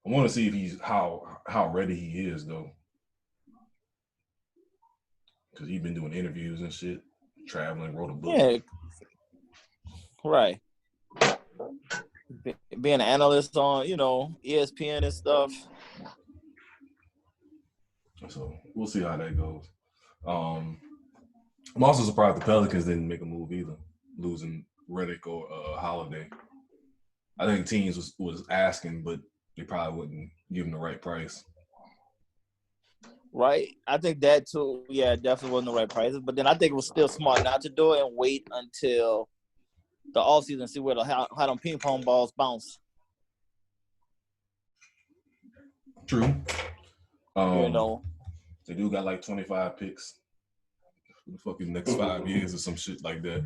I want to see if he's how ready he is though, because he's been doing interviews and shit, traveling, wrote a book. Yeah. Right. Being an analyst on, ESPN and stuff. So we'll see how that goes. I'm also surprised the Pelicans didn't make a move either, losing Redick or Holiday. I think teams was asking, but they probably wouldn't give them the right price. Right. I think that too. Yeah, definitely wasn't the right prices. But then I think it was still smart not to do it and wait until the offseason and see how them ping pong balls bounce. True. They do got like 25 picks for the fucking next 5 years or some shit like that.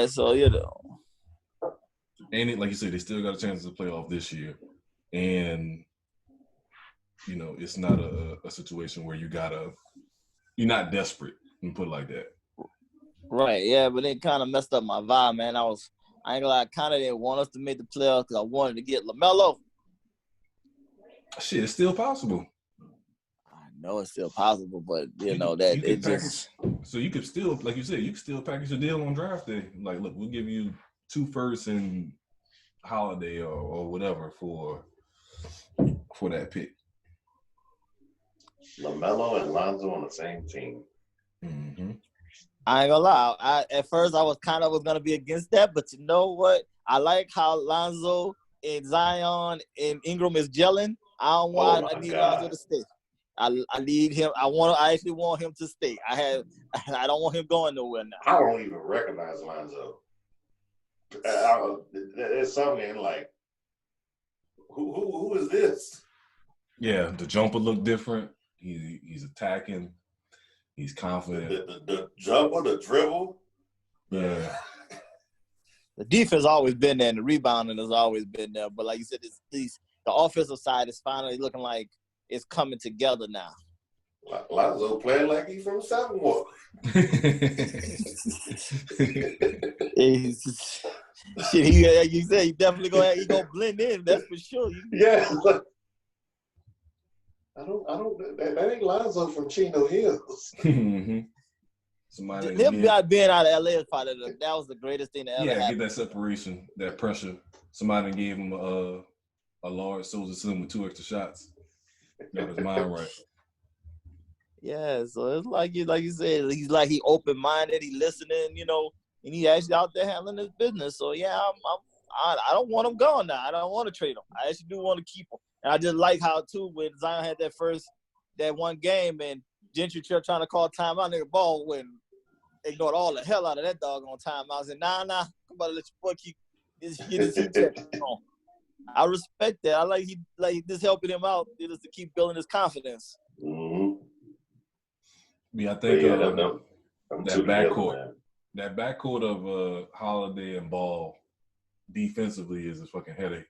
So and like you said, they still got a chance to play off this year, and it's not a situation where you're not desperate and put it like that. Right, yeah, but it kind of messed up my vibe, man. I ain't gonna lie, I kind of didn't want us to make the playoffs because I wanted to get LaMelo. Shit, it's still possible. I know it's still possible, but So you could still, like you said, you could still package a deal on draft day. Like, look, we'll give you 2 firsts and Holiday or whatever for that pick. LaMelo and Lonzo on the same team. Mm-hmm. I ain't gonna lie. At first I was gonna be against that, but you know what? I like how Lonzo and Zion and Ingram is gelling. I need Lonzo to stay. I need him. I actually want him to stay. I don't want him going nowhere now. I don't even recognize Lonzo. There's something like, who is this? Yeah, the jumper look different. He's attacking. He's confident. The jumper, the dribble. Yeah. The defense always been there, and the rebounding has always been there. But like you said, the offensive side is finally looking like it's coming together now. Lonzo playing like he's from Samoa. Shit, like you said, he definitely gonna blend in. That's for sure. Yeah. That ain't Lonzo from Chino Hills. Mm-hmm. Him not being out of LA is probably that was the greatest thing that ever happened. Get that separation, that pressure. Somebody gave him a large Soldier Slim with 2 extra shots. Got his mind right. Yeah, so it's like you said, he's like he open minded, he listening, and he actually out there handling his business. So yeah, I don't want him gone now. I don't want to trade him. I actually do want to keep him. And I just like how, too, when Zion had that one game and Gentry kept trying to call timeout, nigga ball went ignored all the hell out of that dog on timeout. I said, nah, I'm about to let your boy get his heat check on. I respect that. I like this helping him out just to keep building his confidence. Mm-hmm. Yeah, I think that backcourt of Holiday and Ball defensively is a fucking headache.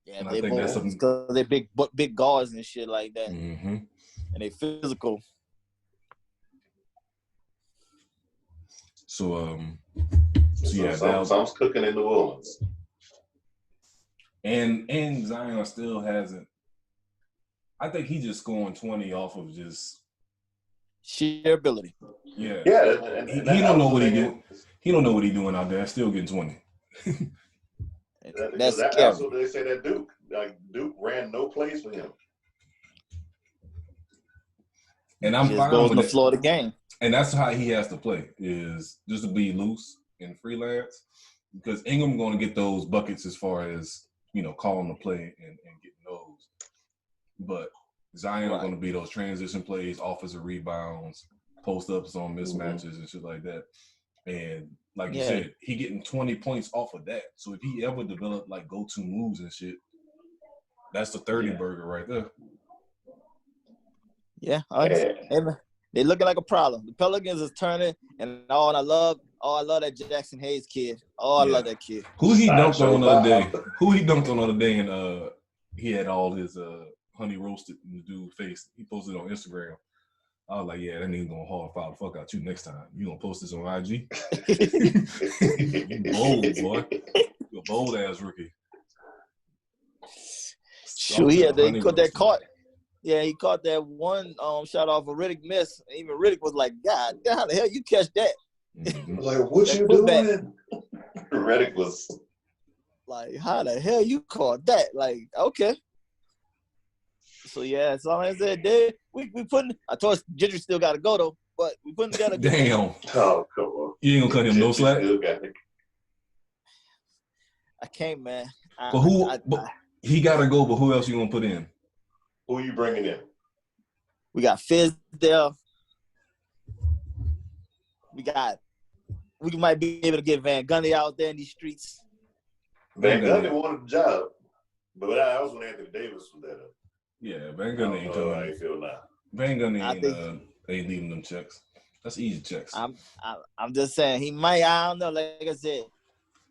Yeah, and they both because they're big guards and shit like that, mm-hmm. and they physical. So something's cooking in New Orleans. And Zion still hasn't. I think he's just scoring 20 off of just sheer ability. Yeah. Yeah. He don't know what he doing. He don't know what he's doing out there. Still getting 20. That's what they say that Duke. Like Duke ran no plays for him. And I'm fine goes with on the floor of the game. And that's how he has to play, is just to be loose and freelance. Because Ingram going to get those buckets as far as, calling the play and getting those. But Zion going to be those transition plays, offensive rebounds, post-ups on mismatches and shit like that. And like you said, he getting 20 points off of that. So if he ever developed like go-to moves and shit, that's the 30 burger right there. Yeah, they looking like a problem. The Pelicans is turning, and I love that Jackson Hayes kid. I love that kid. Who he dunked on the other day, and he had all his honey roasted in the dude's face. He posted it on Instagram. I was like, yeah, that nigga gonna hard foul the fuck out you next time. You gonna post this on IG? You bold, boy. You a bold ass rookie. Sure, they caught that caught. Yeah, he caught that one shot off a Riddick miss. Even Riddick was like, God, how the hell you catch that? Mm-hmm. Like, what you doing? Riddick was like, how the hell you caught that? Like, okay. So yeah, so like I said, we putting. I told Gentry still got to go though, but we putting together. Damn. Oh, come on. You ain't gonna cut him no slack. I can't, man. He gotta go, but who else you gonna put in? Who are you bringing in? We got Fizz there. We might be able to get Van Gundy out there in these streets. Van Gundy wanted the job, but I was when Anthony Davis was there. Yeah, Van Gundy ain't coming. How you feel now? Van Gundy ain't leaving them checks. That's easy checks. I'm just saying he might. I don't know. Like I said,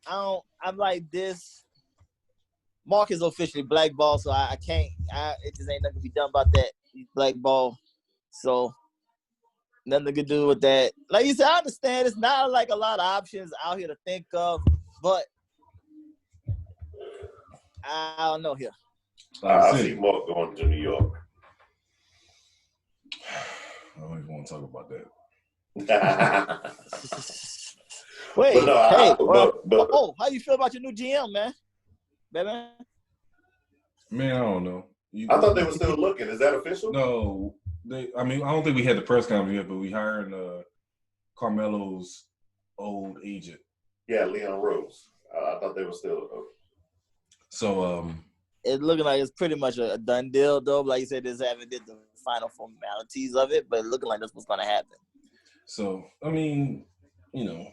I'm like this. Mark is officially blackball, so I can't. It just ain't nothing to be done about that. He's blackball, so nothing to do with that. Like you said, I understand it's not like a lot of options out here to think of, but I don't know here. I see Mark going to New York. I don't even want to talk about that. Wait, how you feel about your new GM, man? Man, I don't know. I thought they were still looking. Is that official? No, I don't think we had the press conference yet, but we hired Carmelo's old agent. Yeah, Leon Rose. I thought they were still. So it's looking like it's pretty much a done deal, though. Like you said, they haven't did the final formalities of it, but it's looking like that's what's going to happen. So I don't know.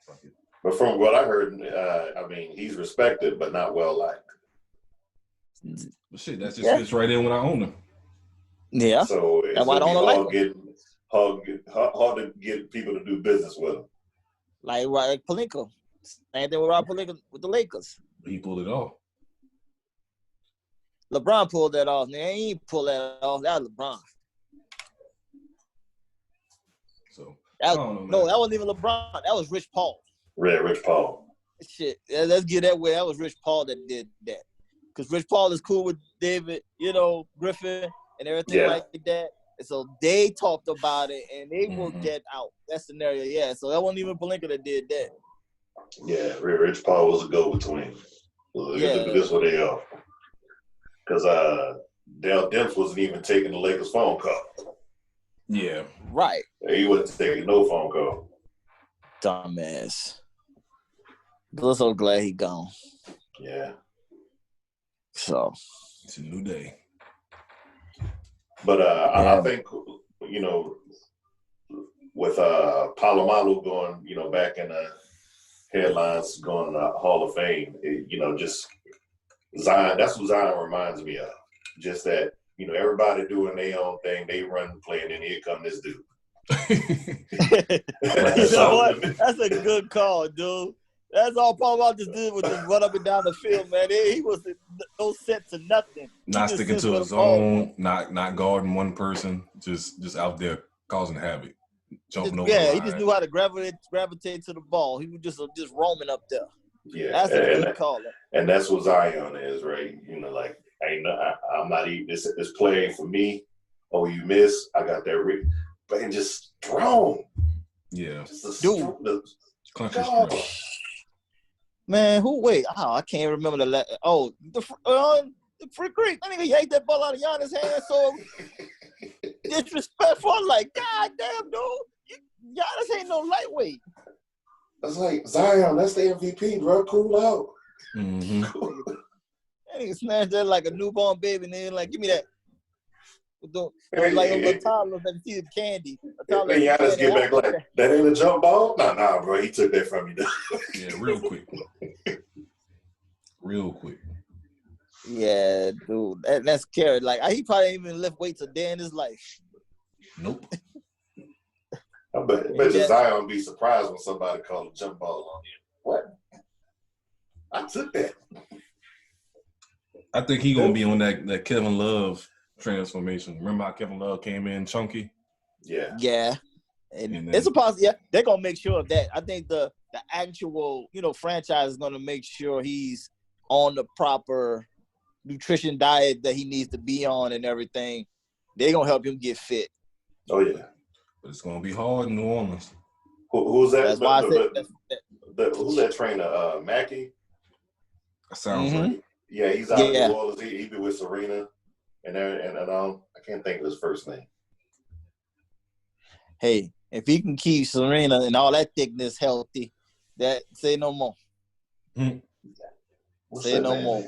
Fuck it. But from what I heard, he's respected but not well liked. But shit, that just fits right in with our owner. Yeah. So it's why don't hard to get people to do business with him. Like Pelinka. Same thing with Rob Pelinka with the Lakers. He pulled it off. LeBron pulled that off. Man, he ain't pull that off. That was LeBron. So that wasn't even LeBron. That was Rich Paul. Rich Paul. Shit. Let's get that way. That was Rich Paul that did that. Because Rich Paul is cool with David, Griffin and everything like that. And so they talked about it and they will get out that scenario. Yeah. So that wasn't even Pelinka that did that. Yeah, Rich Paul was a go-between. This what they are. Because Dale Demps wasn't even taking the Lakers phone call. Yeah. Right. He wasn't taking no phone call. Dumbass. I'm so glad he gone. Yeah. So it's a new day. But I think, you know, with Palomalu going, you know, back in the headlines, going to the Hall of Fame, you know, just Zion, that's what Zion reminds me of. Just that, you know, everybody doing their own thing, they run the play, and then here come this dude. You know what? That's a good call, dude. That's all Paul Wall just did was just run up and down the field, man. He was no set to nothing. Not sticking to his own, not guarding one person, just out there causing havoc, jumping over. Yeah, he just knew how to gravitate to the ball. He was just roaming up there. Yeah, that's a good call. And that's what Zion is, right? You know, like I'm not even this play for me. Oh, you miss? I got that. But and just thrown. Yeah, dude. Man, who? Wait, I can't remember the free Greek. I think he yanked that ball out of Giannis' hand. So disrespectful. I'm like, God damn, dude, Giannis ain't no lightweight. That's like Zion. That's the MVP, bro. Cool out. Mm-hmm. That nigga smashed that like a newborn baby, and then like, give me that. Like a toddler that see the candy. Giannis get back like that ain't a jump ball. Nah, bro. He took that from you. Yeah, real quick. Yeah, dude, that's scary. Like he probably ain't even lift weights a day in his life. Nope. I bet Zion be surprised when somebody called a jump ball on him. What? I took that. I think he gonna be on that Kevin Love transformation. Remember how Kevin Love came in chunky? Yeah. Yeah. And it's a possibility. Yeah, they're gonna make sure of that. I think the actual, franchise is gonna make sure he's on the proper nutrition diet that he needs to be on and everything. They're gonna help him get fit. Oh yeah. But it's gonna be hard in New Orleans. Who's that? That's why I said who's that trainer? Mackey? That sounds right. Yeah, he's out of New Orleans. He be with Serena. And I can't think of his first name. Hey, if he can keep Serena and all that thickness healthy, that say no more. Say no more.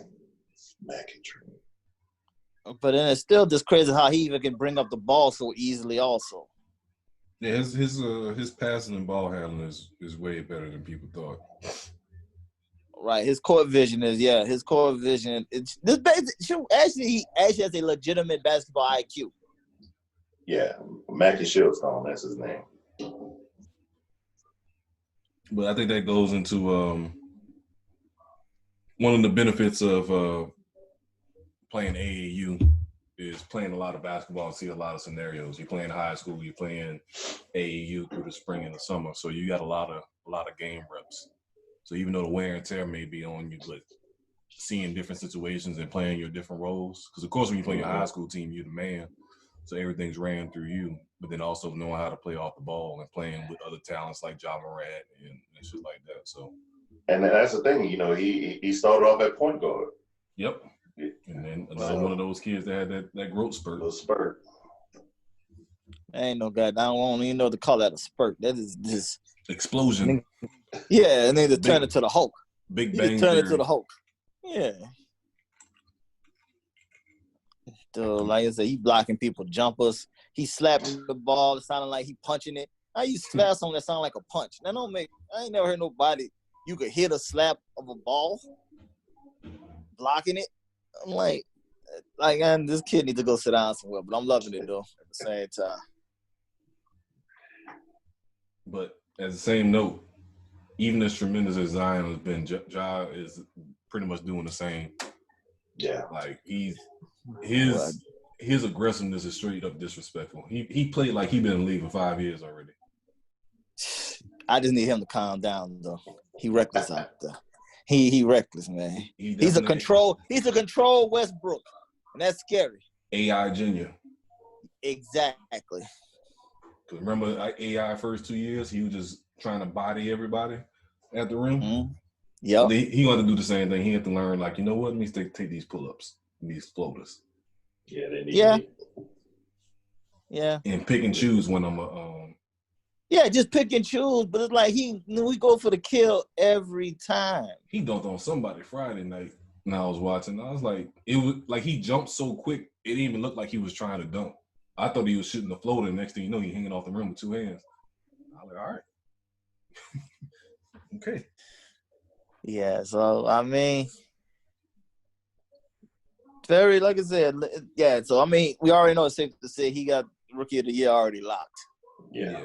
But then it's still just crazy how he even can bring up the ball so easily. Also, yeah, his passing and ball handling is way better than people thought. Right, his court vision is his court vision. It's this he actually has a legitimate basketball IQ. Yeah, Mackie Shieldstone, that's his name. But I think that goes into one of the benefits of playing AAU is playing a lot of basketball and see a lot of scenarios. You're playing high school, you're playing AAU through the spring and the summer, so you got a lot of game reps. So even though the wear and tear may be on you, but seeing different situations and playing your different roles, because of course when you play your high school team, you're the man, so everything's ran through you. But then also knowing how to play off the ball and playing with other talents like Ja Morant and shit like that. So, and that's the thing, he started off at point guard. Yep. And then another one of those kids that had that growth spurt. A spurt. Ain't no god. I don't even know to call that a spurt. That is just explosion. Yeah, and then just turn it to the Hulk. Big bang. Turn it to the Hulk. Yeah. So, like I said, he blocking people jumpers. He slapping the ball. It sounded like he punching it. I used to slap something that sounded like a punch. That don't make. I ain't never heard nobody. You could hit a slap of a ball, blocking it. I'm like, this kid needs to go sit down somewhere. But I'm loving it though. At the same time. But at the same note, even as tremendous as Zion has been, Ja is pretty much doing the same. Yeah. Like his aggressiveness is straight up disrespectful. He played like he been in the league for 5 years already. I just need him to calm down though. He reckless out there. He reckless, man. He's a control Westbrook. And that's scary. AI Junior. Exactly. Cause remember AI first 2 years, he was just trying to body everybody at the rim. Mm-hmm. Yep. He wanted to do the same thing. He had to learn, like, you know what? Let me take these pull-ups, these floaters. Yeah, they need. Yeah. And pick and choose when I'm Yeah, just pick and choose. But it's like we go for the kill every time. He dunked on somebody Friday night. And I was watching. I was like, it was like he jumped so quick, it didn't even look like he was trying to dunk. I thought he was shooting the floater. Next thing you know, he hanging off the rim with two hands. I was like, all right. Okay. Yeah, so I mean, very like I said, yeah. So I mean, we already know it's safe to say he got Rookie of the Year already locked. Yeah.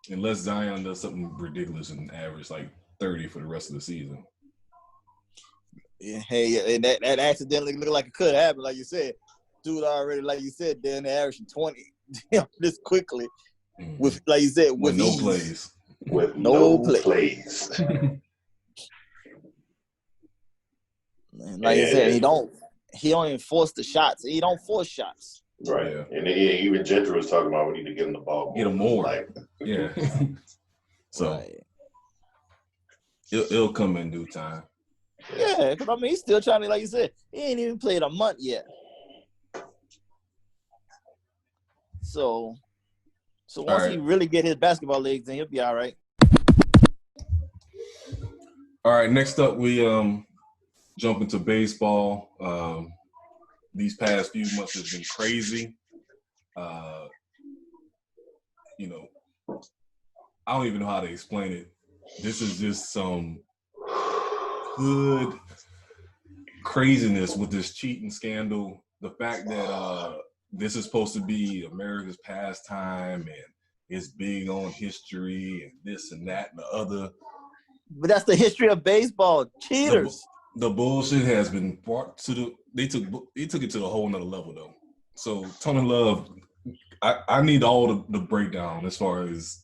Unless Zion does something ridiculous and average like 30 for the rest of the season. Yeah, hey, and that accidentally looked like it could happen, like you said. Dude already, like you said, then averaging 20 this quickly with, like you said, with no ease. plays. With no plays. Like you said, he don't even force the shots. He don't force shots. Right. Yeah. And even Gentry was talking about we need to get him the ball more. Get him more. Like, yeah. So right. it'll come in due time. Yeah, because I mean, he's still trying to, like you said, he ain't even played a month yet. So once he really get his basketball legs in, he'll be all right. All right, next up we jump into baseball. These past few months has been crazy. You know, I don't even know how to explain it. This is just some hood craziness with this cheating scandal. The fact that this is supposed to be America's pastime and it's big on history and this and that and the other. But that's the history of baseball. Cheaters. The bullshit has been brought to the. They took it to a whole nother level though. So Tony Love, I need all the breakdown as far as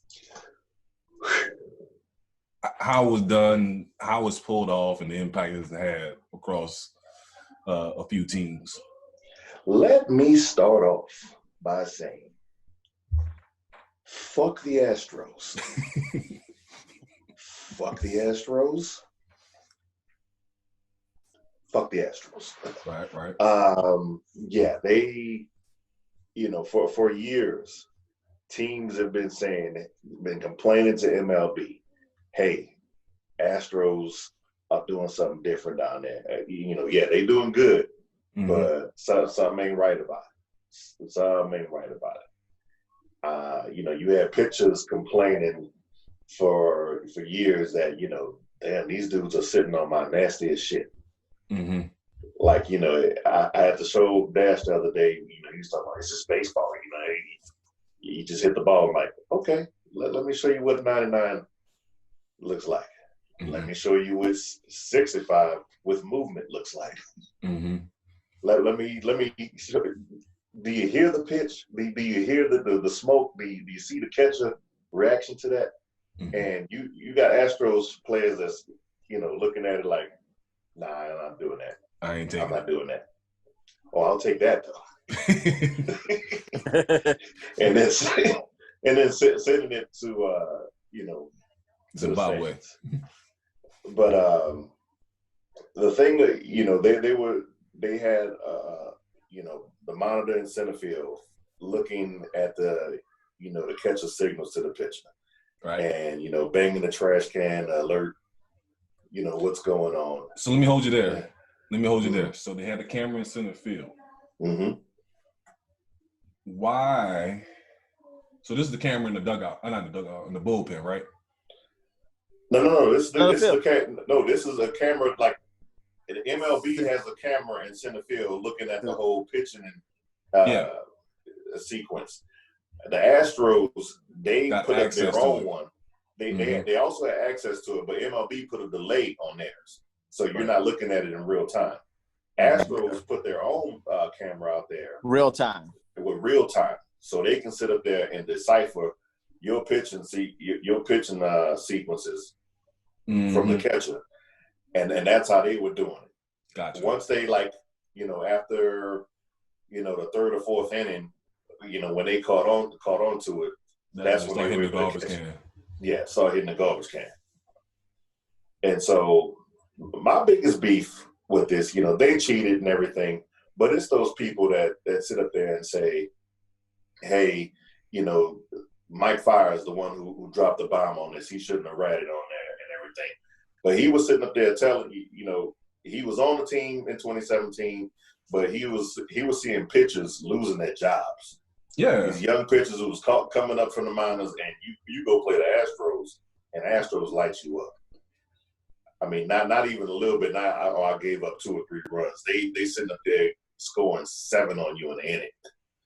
how it was done, how it's pulled off, and the impact it's had across a few teams. Let me start off by saying, fuck the Astros. Fuck the Astros. Fuck the Astros. Right. Yeah, they, for years, teams have been complaining to MLB, hey, Astros are doing something different down there. Yeah, they doing good, but something ain't right about it. Something ain't right about it. You had pitchers complaining for years that, damn, these dudes are sitting on my nastiest shit. Mm-hmm. Like, I had to show Dash the other day, he was talking about, it's just baseball, you just hit the ball. I'm like, okay, let me show you what 99 looks like. Mm-hmm. Let me show you what 65 with movement looks like. Mm-hmm. Let me show you. Do you hear the pitch? Do you hear the smoke? Do you see the catcher reaction to that? Mm-hmm. And you got Astros players that's, looking at it like, nah, I'm not doing that. I'm not doing that. Oh, I'll take that though. and then sending it to Zimbabwe. But the thing that they had the monitor in center field looking at the catcher signals to the pitcher, right? And banging the trash can alert. What's going on. So let me hold you there. Mm-hmm. So they had a camera in center field. Mm-hmm. Why? So this is the camera in the dugout. Not the dugout, in the bullpen, right? No. This is a camera. Like the MLB has a camera in center field looking at the whole pitching and sequence. The Astros, they put up their own one. They also have access to it, but MLB put a delay on theirs, so you're not looking at it in real time. Astros put their own camera out there, real time, so they can sit up there and decipher your pitching sequences from the catcher, and that's how they were doing it. Gotcha. Once they after the third or fourth inning, when they caught on to it, that's when they hit the garbage can. Yeah, saw hitting the garbage can. And so my biggest beef with this, they cheated and everything, but it's those people that sit up there and say, hey, Mike Fire is the one who dropped the bomb on this. He shouldn't have ratted on there and everything. But he was sitting up there telling he was on the team in 2017, but he was seeing pitchers losing their jobs. Yeah. These young pitchers who was coming up from the minors, and you go play the Astros, and Astros light you up. I mean, not even a little bit. I gave up 2 or 3 runs. They sitting up there scoring 7 on you in the inning.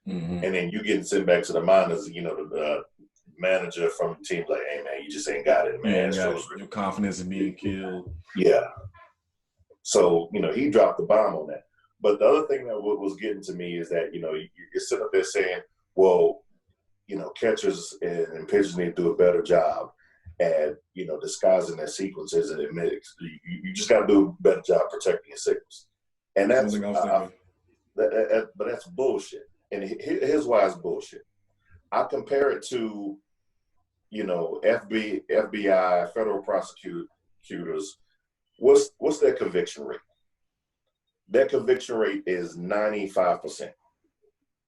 Mm-hmm. And then you getting sent back to the minors, the manager from the team's like, hey, man, you just ain't got it, man. Your confidence in being killed. Yeah. So, he dropped the bomb on that. But the other thing that was getting to me is that, you're sitting up there saying, well, catchers and pitchers need to do a better job at, disguising their sequences and admitting you just got to do a better job protecting your signals. And that's, but that's bullshit. And here's why it's bullshit. I compare it to, FBI, federal prosecutors. What's their conviction rate? Their conviction rate is 95%.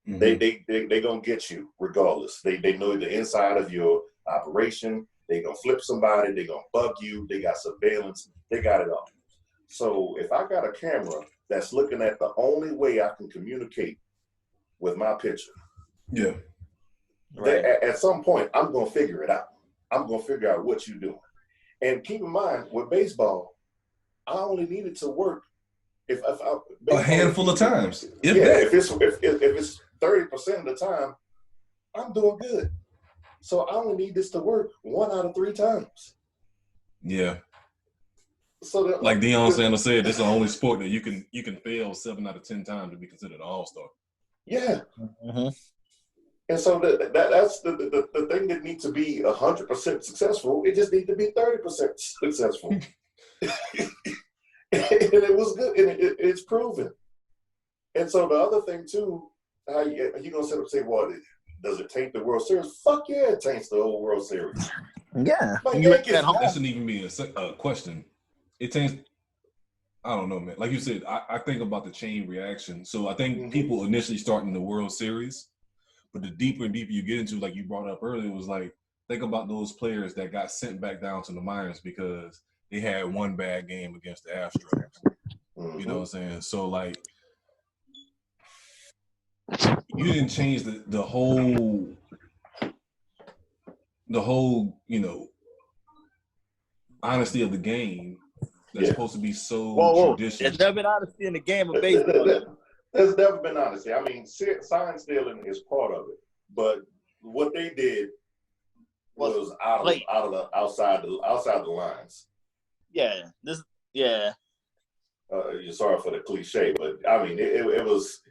Mm-hmm. They gonna get you regardless. They know the inside of your operation. They gonna flip somebody. They gonna bug you. They got surveillance. They got it all. So if I got a camera that's looking at the only way I can communicate with my pitcher, yeah, right. At some point I'm gonna figure it out. I'm gonna figure out what you're doing. And keep in mind, with baseball, I only needed to work if a handful of times. If it's 30% of the time, I'm doing good. So I only need this to work 1 out of 3 times. Yeah. So that, like Deion Sanders said, this is the only sport that you can fail 7 out of 10 times to be considered an all-star. Yeah. Mm-hmm. And so that's the thing that needs to be 100% successful. It just needs to be 30% successful. And it was good, and it's proven. And so the other thing too, how you gonna sit up and say, "Well, does it taint the World Series?" Fuck yeah, it taints the whole World Series. Yeah, that shouldn't even be a question. It taints. I don't know, man. Like you said, I think about the chain reaction. So I think people initially start in the World Series, but the deeper and deeper you get into, like you brought up earlier, was like, think about those players that got sent back down to the minors because they had one bad game against the Astros. Mm-hmm. You know what I'm saying? So, like, you didn't change the whole, honesty of the game that's supposed to be so traditional. There's never been honesty in the game of baseball. There's never been honesty. I mean, sign stealing is part of it, but what they did was outside the lines. Yeah. You're sorry for the cliche, but I mean, it was.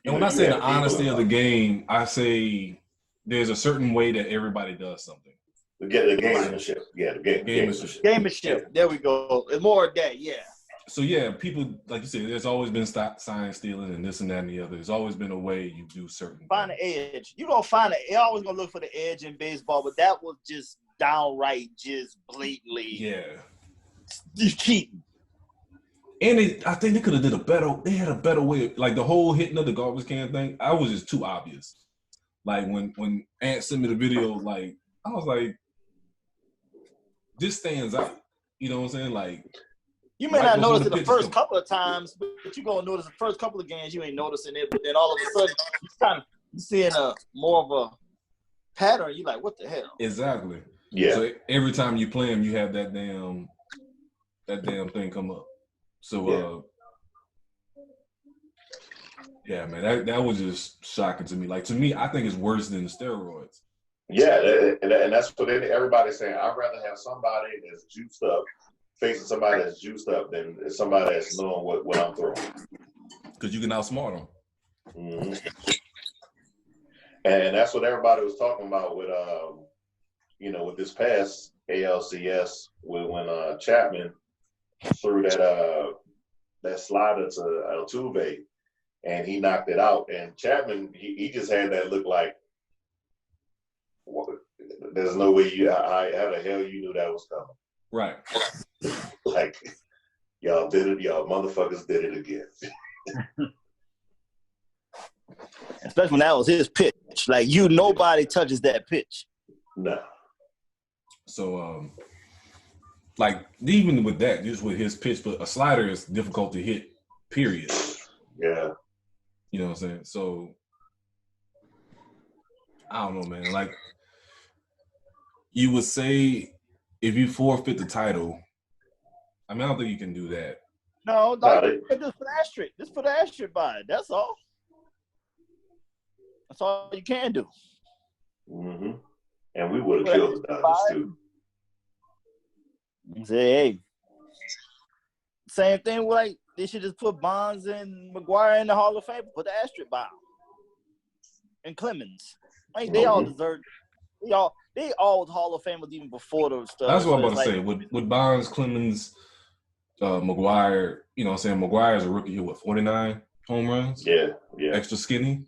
And when I say the honesty of the game, I say there's a certain way that everybody does something. The gamemanship. Yeah, the gamemanship. Gamemanship. There we go. It's more of that, yeah. So, yeah, people, like you said, there's always been sign stealing and this and that and the other. There's always been a way you do certain Find things. the edge. You're going to find it. You're always going to look for the edge in baseball, but that was just downright, just blatantly. Yeah. Cheating. And I think they could have they had a better way. Like the whole hitting of the garbage can thing, I was just too obvious. Like when Ant sent me the video, like, I was like, this stands out. You know what I'm saying? Like, you may not notice it the first couple of times, but you're going to notice the first couple of games, you ain't noticing it. But then all of a sudden, you're seeing more of a pattern. You're like, what the hell? Exactly. Yeah. So every time you play them, you have that damn thing come up. So, yeah, man, that was just shocking to me. Like, to me, I think it's worse than the steroids. Yeah, and that's what everybody's saying. I'd rather have somebody that's juiced up facing somebody that's juiced up than somebody that's knowing what I'm throwing. Because you can outsmart them. Mm-hmm. And that's what everybody was talking about with, with this past ALCS when Chapman threw that slider to Altuve, and he knocked it out. And Chapman, he just had that look like, there's no way how the hell you knew that was coming. Right. Like, y'all did it. Y'all motherfuckers did it again. Especially when that was his pitch. Like, nobody touches that pitch. No. So, like even with that, just with his pitch, but a slider is difficult to hit. Period. Yeah. You know what I'm saying? So I don't know, man. Like you would say, if you forfeit the title, I mean, I don't think you can do that. No, just for the asterisk. Just for the asterisk by it. That's all. That's all you can do. Mm-hmm. And we would have killed the Dodgers too. Say, hey, same thing with like they should just put Bonds and McGuire in the Hall of Fame. Put the asterisk by them. And Clemens. Like they all deserve. They all was Hall of Famers even before those stuff. That's what I'm about to say. With Bonds, Clemens, McGuire, you know what I'm saying? McGuire is a rookie here with 49 home runs. Yeah. Extra skinny.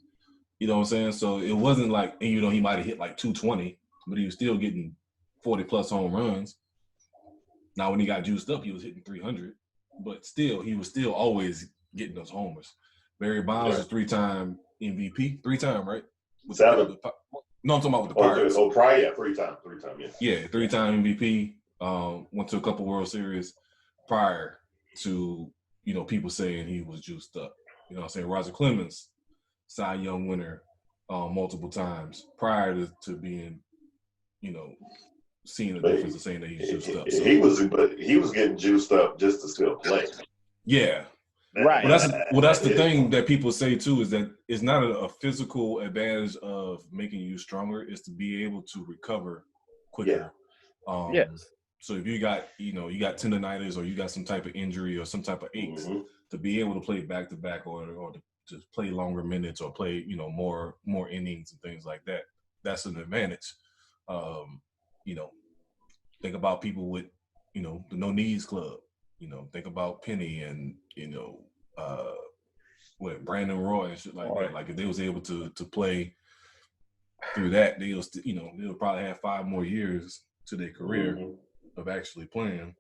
You know what I'm saying? So it wasn't like, and you know, he might have hit like 220, but he was still getting 40 plus home runs. Now when he got juiced up, he was hitting 300, but still, he was still always getting those homers. Barry Bonds was 3-time MVP, 3-time, right? Seven. No, I'm talking about with the Pirates. Prior, yeah, 3-time, yeah. Yeah, 3-time MVP. Went to a couple World Series prior to, you know, people saying he was juiced up. You know what I'm saying? Roger Clemens, Cy Young winner multiple times prior to being, you know, seeing the difference of saying that he's juiced up. So, he was getting juiced up just to still play. Yeah. Right. That's the thing that people say too, is that it's not a physical advantage of making you stronger. It's to be able to recover quicker. Yes. So if you got tendonitis or you got some type of injury or some type of aches, to be able to play back to back or to play longer minutes or play, you know, more innings and things like that, that's an advantage. You know, think about people with, you know, the no knees club. You know, think about Penny and, you know, Brandon Roy and shit like that. Like if they was able to play through that, they'll probably have 5 more years to their career of actually playing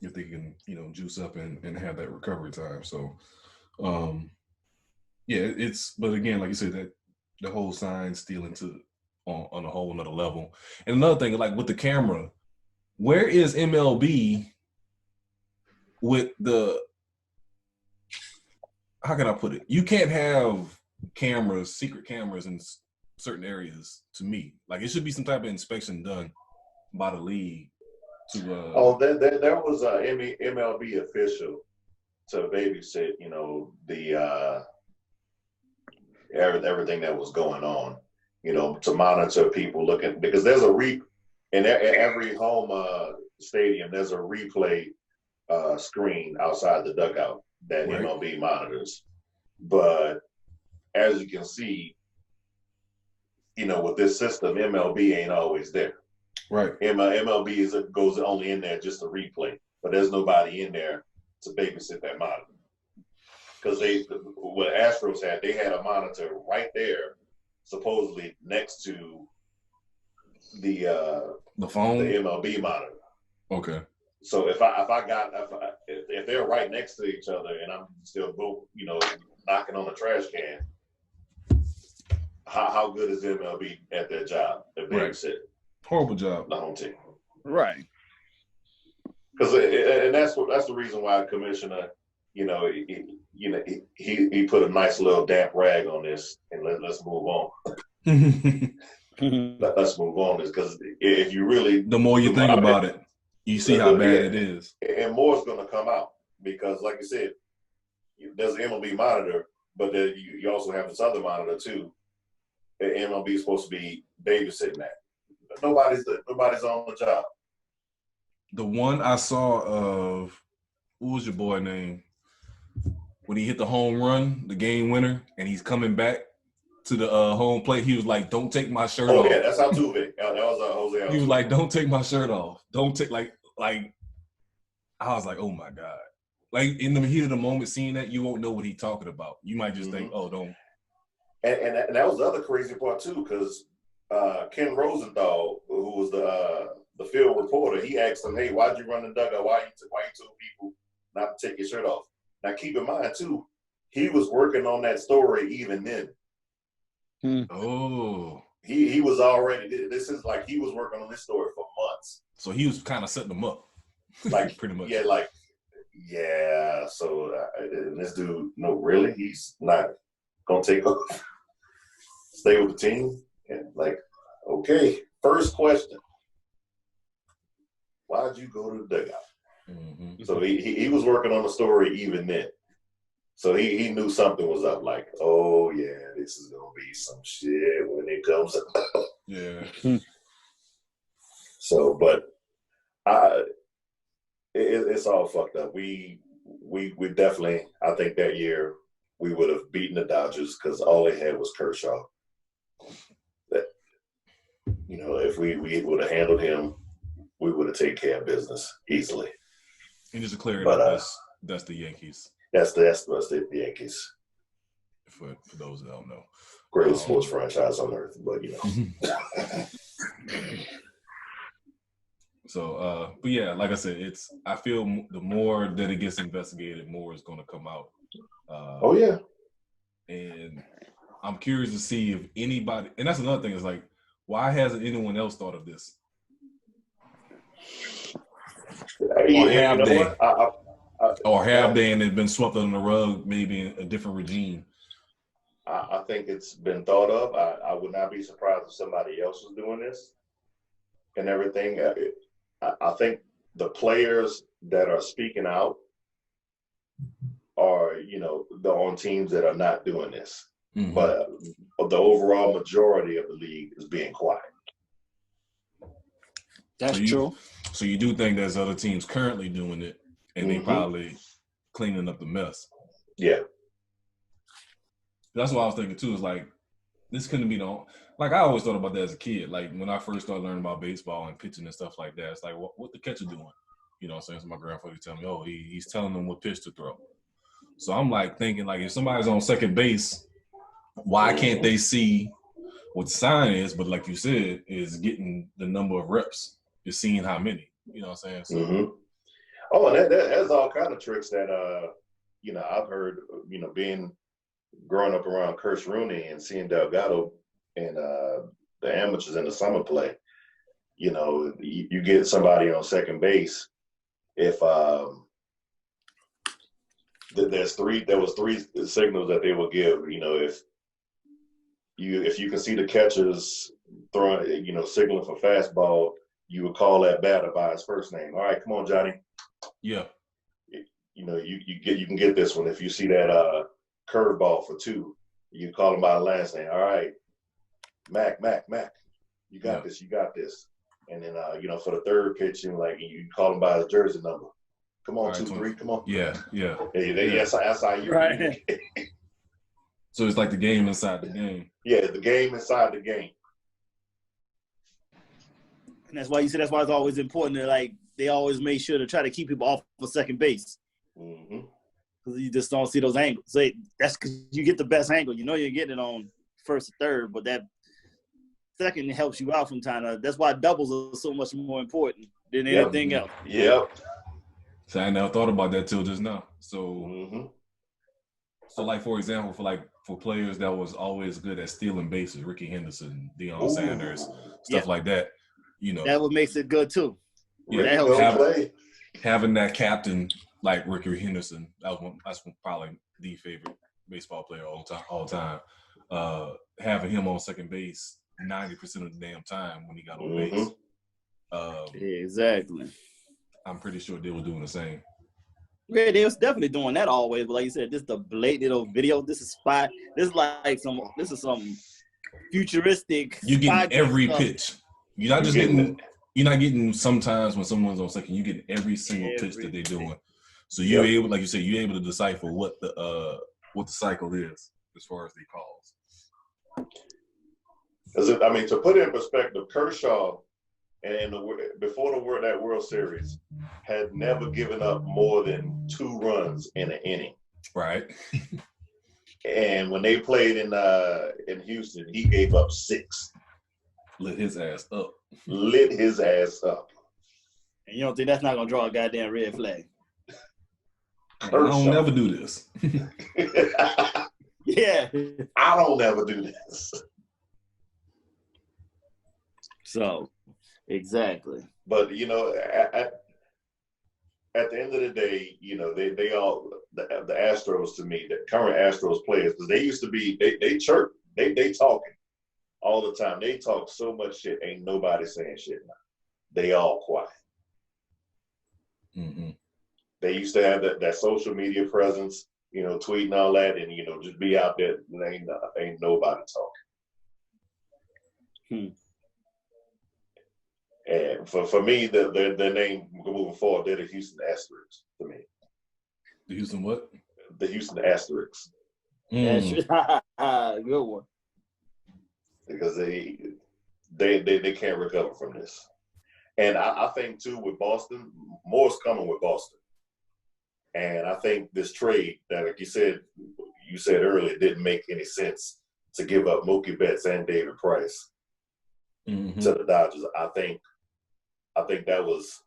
if they can, you know, juice up and have that recovery time. So, but again, like you said, that the whole sign stealing on a whole another level. And another thing, like with the camera, where is MLB with how can I put it? You can't have secret cameras in certain areas, to me. Like it should be some type of inspection done by the league to there was a MLB official to babysit, you know, the everything that was going on, you know, to monitor people looking, because there's in every home stadium there's a replay screen outside the dugout that MLB monitors. But as you can see, you know, with this system, MLB ain't always there. Right. MLB goes only in there just to replay, but there's nobody in there to babysit that monitor. Because what Astros had, they had a monitor right there, supposedly next to the phone, the MLB monitor. Okay. So if they're right next to each other and I'm still knocking on the trash can, how good is MLB at their job? If babysit. Horrible job. The home team. Right. Because and that's the reason why Commissioner, he put a nice little damp rag on this, and let's move on. Let's move on, because if you really, the more you think about it, you see how bad it is, and more is going to come out, because, like you said, there's an MLB monitor, but then you also have this other monitor too. The MLB is supposed to be babysitting that. Nobody's on the job. The one I saw of, what was your boy name? When he hit the home run, the game winner, and he's coming back to the home plate, he was like, "Don't take my shirt off." Oh yeah, that's Altuve. That was Jose Altuve. He was like, "Don't take my shirt off. Don't take like." I was like, "Oh my god!" Like in the heat of the moment, seeing that, you won't know what he's talking about. You might just think, "Oh, don't." And that was the other crazy part too, because Ken Rosenthal, who was the field reporter, he asked him, "Hey, why'd you run the dugout? Why you told people not to take your shirt off?" Now, keep in mind too, he was working on that story even then. Oh, he was already. This is like he was working on this story for months. So he was kind of setting them up, like pretty much. Yeah. So and this dude, no, really, he's not gonna take over, stay with the team, and like, okay, first question. Why'd you go to the dugout? Mm-hmm. So he was working on the story even then. So he knew something was up. Like, oh yeah, this is gonna be some shit when it comes up. Yeah. So, but it's all fucked up. We definitely, I think that year we would have beaten the Dodgers because all they had was Kershaw. That, if we would have handled him, we would have taken care of business easily. And just to clear it up, that's the Yankees. That's the Yankees. For those that don't know. Greatest sports franchise on earth, but So, but yeah, like I said, I feel the more that it gets investigated, more is going to come out. Oh yeah. And I'm curious to see if anybody, and that's another thing, is like, why hasn't anyone else thought of this? Or have they? Or have they, and it's been swept under the rug, maybe in a different regime? I think it's been thought of. I would not be surprised if somebody else was doing this and everything. I think the players that are speaking out are, they're on teams that are not doing this. Mm-hmm. But the overall majority of the league is being quiet. That's true. So you do think there's other teams currently doing it, and they probably cleaning up the mess. Yeah. That's what I was thinking too. Is like, this couldn't be like I always thought about that as a kid. Like when I first started learning about baseball and pitching and stuff like that, it's like what the catcher doing? You know what I'm saying? So my grandfather would tell me, oh, he's telling them what pitch to throw. So I'm like thinking, like, if somebody's on second base, why can't they see what the sign is? But like you said, is getting the number of reps, is seeing how many. You know what I'm saying? So, Oh, and that's all kind of tricks that I've heard. Being growing up around Kirsch Rooney and seeing Delgado and the amateurs in the summer play, you get somebody on second base. If there was three signals that they will give. If you can see the catchers throwing, signaling for fastball, you would call that batter by his first name. All right, come on, Johnny. Yeah. You can get this one. If you see that curveball for 2, you call him by the last name. All right, Mac. You got this. You got this. And then for the third pitch, you call him by his jersey number. Come on, 2, 3. Come on. Yeah. That's how you right. So it's like the game inside the game. Yeah, the game inside the game. And that's why it's always important to they always make sure to try to keep people off of second base. Mm-hmm. Because you just don't see those angles. So that's because you get the best angle. You're getting it on first or third, but that second helps you out from time to. That's why doubles are so much more important than anything else. Yep. So I never thought about that till just now. So, so like for example, for players that was always good at stealing bases, Ricky Henderson, Deion Sanders, stuff like that. That what makes it good too. Yeah, having that captain like Ricky Henderson, that's probably the favorite baseball player all time. Having him on second base 90% of the damn time when he got on base. Exactly. I'm pretty sure they were doing the same. Yeah, they was definitely doing that always. But like you said, this is the blatant video. This is spot. This is some futuristic. You're getting every pitch. You're not just getting. You're not getting sometimes when someone's on second. You get every single pitch that they're doing. So you're able, like you said, you're able to decipher what the cycle is as far as the calls. To put it in perspective, Kershaw and before that World Series had never given up more than 2 runs in an inning. Right. And when they played in Houston, he gave up 6. Lit his ass up. And you don't think that's not gonna draw a goddamn red flag? I don't never do this. Yeah. I don't ever do this. So, Exactly. But you know, at the end of the day, you know, they all the Astros to me, the current Astros players, because they used to be they chirp, they talking all the time. They talk so much shit. Ain't nobody saying shit now. They all quiet. Mm-hmm. They used to have that social media presence, you know, tweeting all that, and you know, just be out there. Ain't nobody talking. And for me, their name moving forward, they're the Houston Asterisks to me. The Houston what? The Houston Asterisks. Good one. Because they can't recover from this. And I think too with Boston, more's coming with Boston. And I think this trade that, like you said earlier, didn't make any sense to give up Mookie Betts and David Price to the Dodgers. I think that was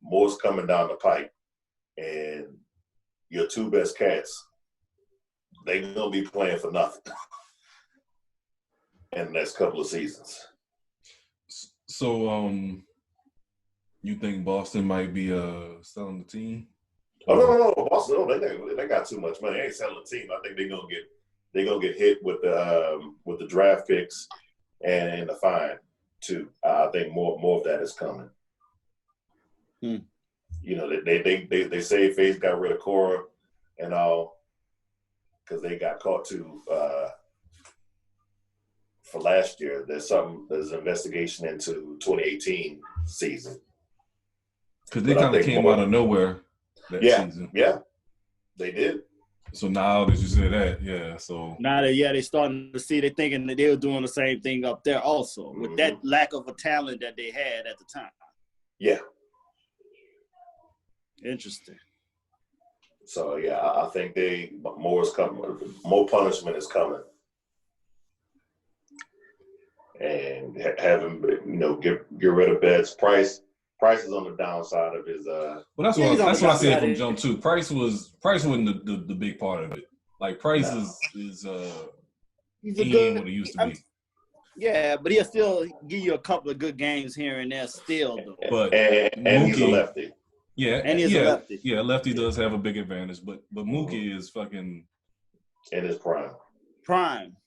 more's coming down the pipe, and your two best cats, they're gonna be playing for nothing in the next couple of seasons. So, you think Boston might be selling the team? Oh no, Boston, they got too much money. They ain't selling the team. I think they're gonna get hit with the draft picks and the fine too. I think more of that is coming. You know, they say FaZe got rid of Cora and all because they got caught too for last year. There's an investigation into 2018 season. Because they kind of came out of nowhere that season. Yeah, they did. So now that you say that, yeah. So now that they starting to see, they thinking that they were doing the same thing up there also with that lack of a talent that they had at the time. Yeah. Interesting. So yeah, I think more is coming. More punishment is coming, and have him, you know, get rid of Betts. Price is on the downside of his. Well, that's what I said from jump too. Price wasn't the big part of it. Like Price is he's what he used to be. Yeah, but he'll still give you a couple of good games here and there still though. But and he's a lefty. Yeah, and he's a lefty. Yeah, lefty does have a big advantage, but Mookie is fucking in his prime.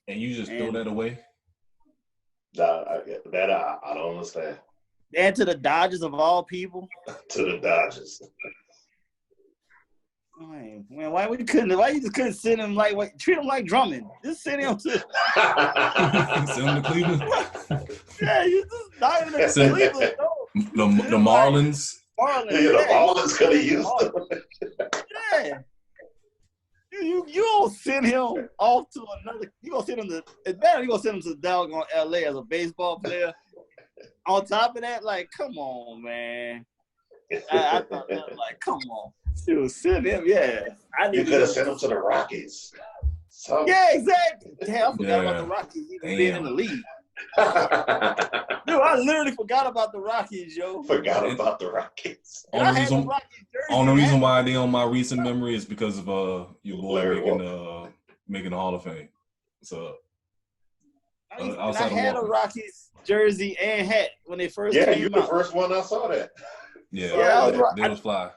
And you just throw that away? I don't understand. And to the Dodgers of all people. To the Dodgers. Man, why you just couldn't send him treat him like Drummond? Just send him to send him to Cleveland. Yeah, you just not even to Cleveland. The Marlins. The Marlins could have used them. Yeah. You don't send him off to another. You gonna send him to? It's better. You gonna send him to doggone LA as a baseball player. On top of that, like, come on, man. I thought that, like, come on. Dude, send him, yeah. You could have sent him to the Rockies. Yeah, exactly. Damn, I forgot about the Rockies even being in the league. Dude, I literally forgot about the Rockies, yo. Forgot about the Rockies. Only reason why they on my recent memory is because of your boy making the Hall of Fame. So I had a Rockies jersey and hat when they first came out. Yeah, you're the first one I saw that. Yeah, they was fly.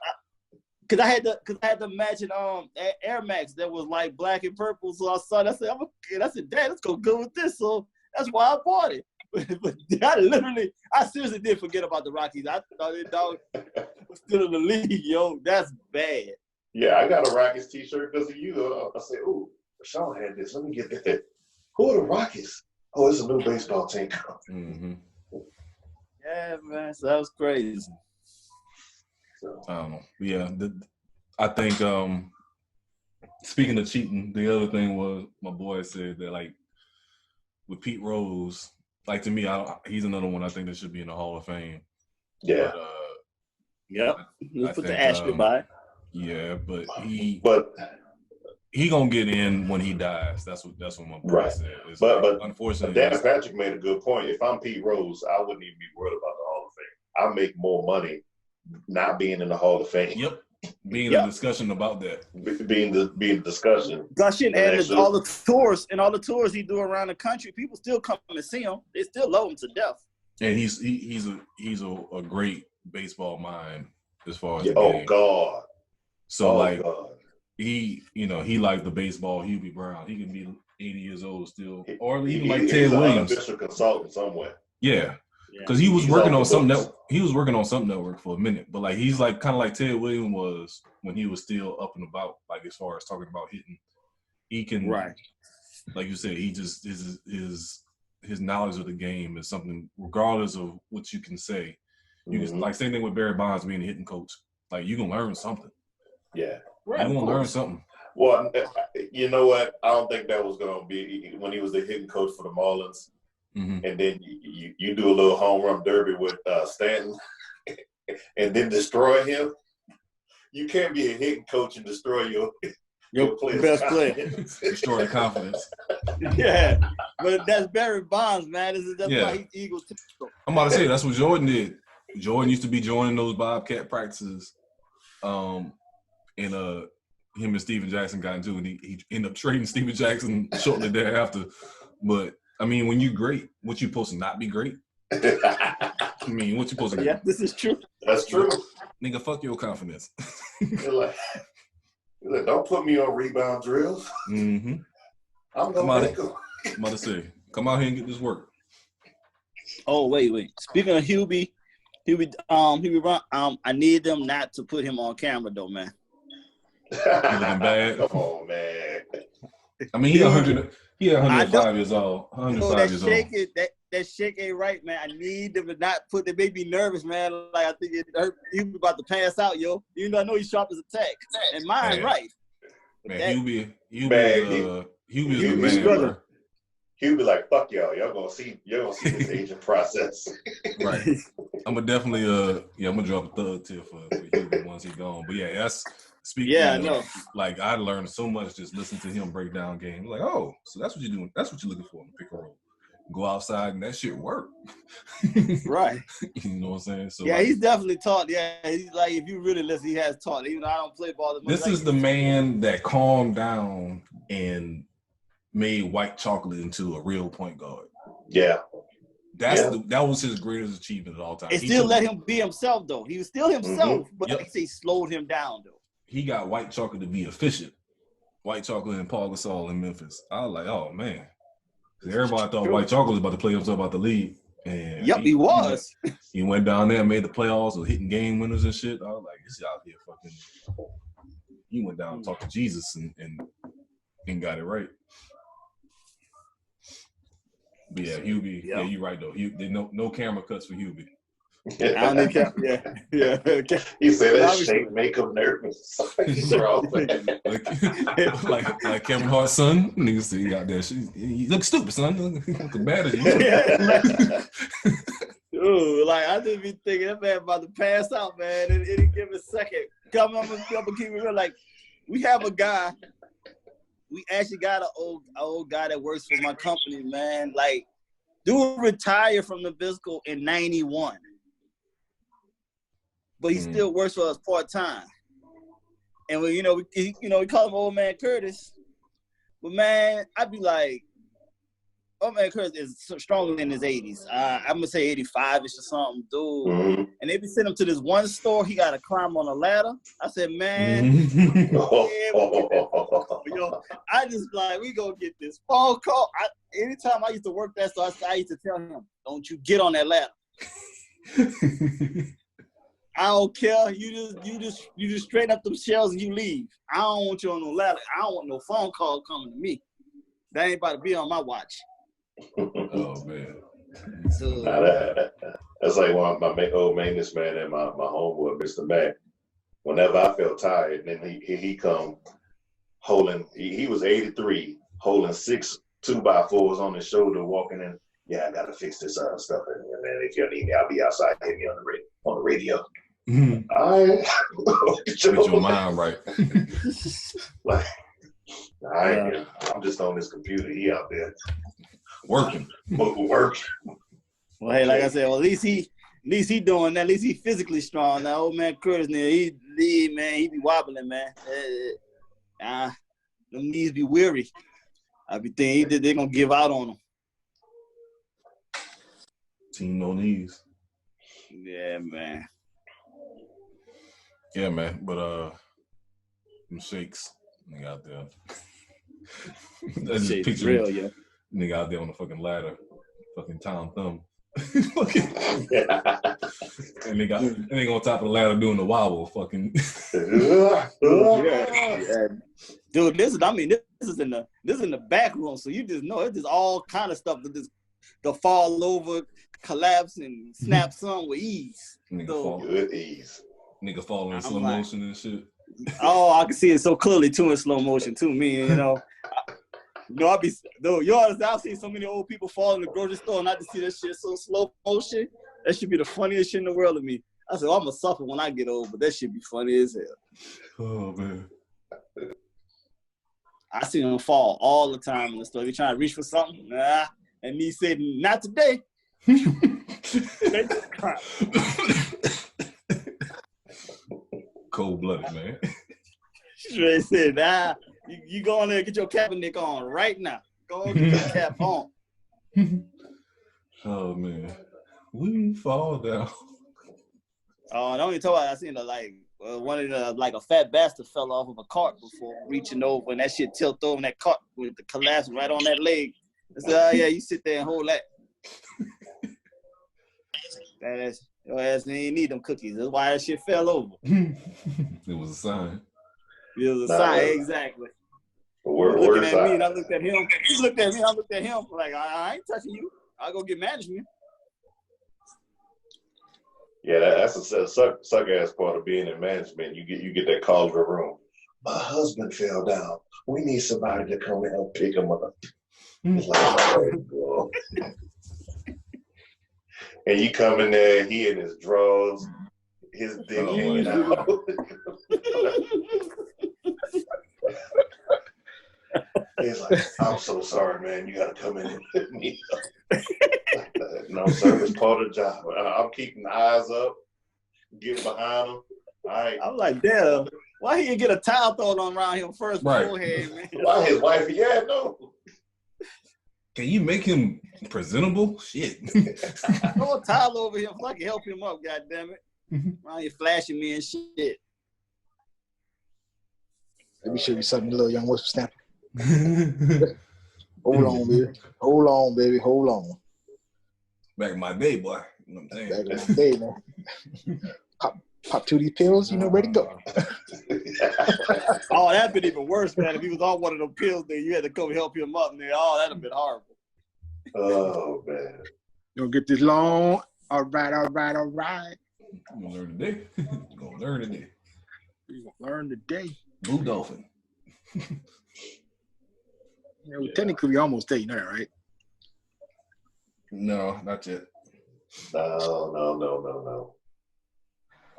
Cause I had the matching Air Max that was like black and purple. So I saw that. I said, Dad, let's go good with this. So that's why I bought it. But I seriously did forget about the Rockies. I thought that dog was still in the league, yo. That's bad. Yeah, I got a Rockies t-shirt because of you. I said, ooh, Sean had this. Let me get that. Who are the Rockies? Oh, it's a new baseball team. Mm-hmm. Yeah, man. So that was crazy. I don't know. Yeah, I think speaking of cheating, the other thing was my boy said that, like, with Pete Rose, like, to me, he's another one I think that should be in the Hall of Fame. Yeah. But, yep. Let's put the asterisk by. Yeah, but he gonna get in when he dies. That's what my boy said. But unfortunately, Dan Patrick made a good point. If I'm Pete Rose, I wouldn't even be worried about the Hall of Fame. I make more money not being in the Hall of Fame. Yep. Being a discussion about that. Being the discussion. Gushing and all the tours he do around the country, people still come and see him. They still love him to death. And he's a great baseball mind as far as the Oh game. God. So God. he like the baseball Hubie Brown. He can be 80 years old still, or even like He's Ted an Williams. unofficial consultant somewhere. Yeah, because he was He's working off on the some books. he was working on some network for a minute, but like he's like kind of like Ted Williams was when he was still up and about, like as far as talking about hitting. He can, like you said, he just his knowledge of the game is something, regardless of what you can say. You can, like, same thing with Barry Bonds being a hitting coach. Like, you can learn something. Yeah. You're going to learn something. Well, you know what? I don't think that was going to be when he was the hitting coach for the Marlins. Mm-hmm. And then you do a little home run derby with Stanton and then destroy him. You can't be a hitting coach and destroy your best player. Destroy the confidence. Yeah, but that's Barry Bonds, man. That's why he's egotistical. I'm about to say that's what Jordan did. Jordan used to be joining those Bobcat practices, and him and Steven Jackson got into it. And he ended up trading Steven Jackson shortly thereafter. But I mean, when you're great, what you supposed to not be great? I mean, what you supposed to? Yeah, this is true. That's true. Nigga, fuck your confidence. Like, don't put me on rebound drills. Mm-hmm. I'm gonna make them. I'm about to say, come out here and get this work. Oh, wait. Speaking of Hubie Brown, I need them not to put him on camera though, man. He looking bad. Come on, man. I mean, he 105 years old. 105 years old. That shake ain't right, man. I need them to not put. They make me nervous, man. Like I think he about to pass out, yo. Even though I know he's sharp as a tack, and mine right. Man, Hubie is the man, bro. He'll be like, "Fuck y'all! Y'all gonna see this aging process." Right. I'm gonna definitely I'm gonna drop a thug tip for Hubie once he's gone. But yeah, that's speaking. Yeah, I know. Like I learned so much just listening to him break down games. Like, oh, so that's what you're doing. That's what you're looking for in the pick and roll. Go outside and that shit work. Right. You know what I'm saying? So yeah, he's definitely taught. Yeah, he's like, if you really listen, he has taught. Even though I don't play ball as much. This is the man that calmed down and made white chocolate into a real point guard. Yeah. That was his greatest achievement at all time. It still let him be himself, though. He was still himself, but like I say, slowed him down, though. He got white chocolate to be efficient. White chocolate and Paul Gasol in Memphis. I was like, oh, man. Everybody thought White Chocolate was about to play himself out the league. And he was. He went down there and made the playoffs with hitting game winners and shit. I was like, this out here fucking. He went down and talked to Jesus and got it right. But yeah, Hubie. Yeah, you're right though. No camera cuts for Hubie. I don't need camera. Yeah. He said that shit make him nervous. like Kevin Hart's son. Niggas say he got that shit. You look stupid, son. Look bad as you. Dude, like I just be thinking that man about to pass out, man. And any given second, I'm gonna keep it real. Like we have a guy. We actually got an old guy that works for my company, man. Like, dude retired from the physical in '91, but he still works for us part time. And we call him Old Man Curtis. But man, I'd be like, Old Man Curtis is stronger in his 80s. I'm gonna say 85ish or something, dude. Mm-hmm. And they be sending him to this one store. He got to climb on a ladder. I said, man, I just like we gonna get this phone call. Anytime I used to work that store, I used to tell him, "Don't you get on that ladder." I don't care. You just straighten up them shelves and you leave. I don't want you on no ladder. I don't want no phone call coming to me. That ain't about to be on my watch. Oh man. So, that's like one of my old maintenance man and my homeboy, Mr. Mac. Whenever I felt tired, then he come holding. He was 83, holding 6 2x4s on his shoulder, walking in. Yeah, I gotta fix this stuff, and then if you need me, I'll be outside. Hit me on the radio. Mm-hmm. Get your mind right. Like, I'm just on this computer. He out there working. Well, hey, like I said, well, at least he doing that. At least he physically strong. Now, Old Man Curtis, he be wobbling, man. Them knees be weary. I be thinking they're gonna give out on him. Team no knees. Yeah, man. Yeah, man. But them shakes, nigga out there. That's just Shit's picture real, yo. nigga out there on the fucking ladder, fucking Tom Thumb. And they on top of the ladder doing the wobble, fucking. Yeah. Dude, this is in the back room, so you just know it's just all kind of stuff that just go fall over, collapse, and snap some with ease. Good ease. Nigga falling in slow motion and shit. Oh, I can see it so clearly too in slow motion too. Me, you know. I've seen so many old people fall in the grocery store, and I just see that shit so slow motion. That should be the funniest shit in the world to me. I said, I'm gonna suffer when I get old, but that should be funny as hell. Oh man. I see them fall all the time in the store. They trying to reach for something, and me said, "Not today." Cold-blooded, man. She said, you go in there and get your Kaepernick on right now. Go and get your cap on. Oh man, we fall down. Oh, don't even talk about. I seen one of the a fat bastard fell off of a cart before reaching over, and that shit tilted over, and that cart with the collapse right on that leg. I said, yeah, you sit there and hold that. Your ass ain't need them cookies. That's why that shit fell over. It was a sign. It was a sign, exactly. Looking at me, and I looked at him. He looked at me, I looked at him. Like, I ain't touching you. I'll go get management. Yeah, that's the suck ass part of being in management. You get that call to the room. My husband fell down. We need somebody to come and help pick him up. It's like, oh, and you come in there, he in his drawers, his dick hanging out. He's like, I'm so sorry, man. You got to come in and pick me up. No, sir, it's part of the job. I'm keeping eyes up, getting behind him. All right. I'm like, damn, why he didn't get a towel thrown on around him first beforehand, man? Why his wife? Yeah, no. Can you make him presentable? Shit. Throw a towel over him so I can help him up, goddammit. Why you flashing me and shit? Let me show you something, little young whisper snapper. Hold on, baby. Hold on, baby. Hold on. Back in my day, boy. You know what I'm saying? Back in my day, man. Pop two of these pills, you know, ready to go. Oh, that'd been even worse, man. If he was on one of them pills, then you had to come help him up, man. Oh, that'd have been horrible. Oh, man. You gonna get this long? All right, all right, all right. You gonna learn today. You gonna learn today. You gonna learn today. Blue Dolphin. Yeah, well, technically, we almost there, you know that, right? No, not yet. No.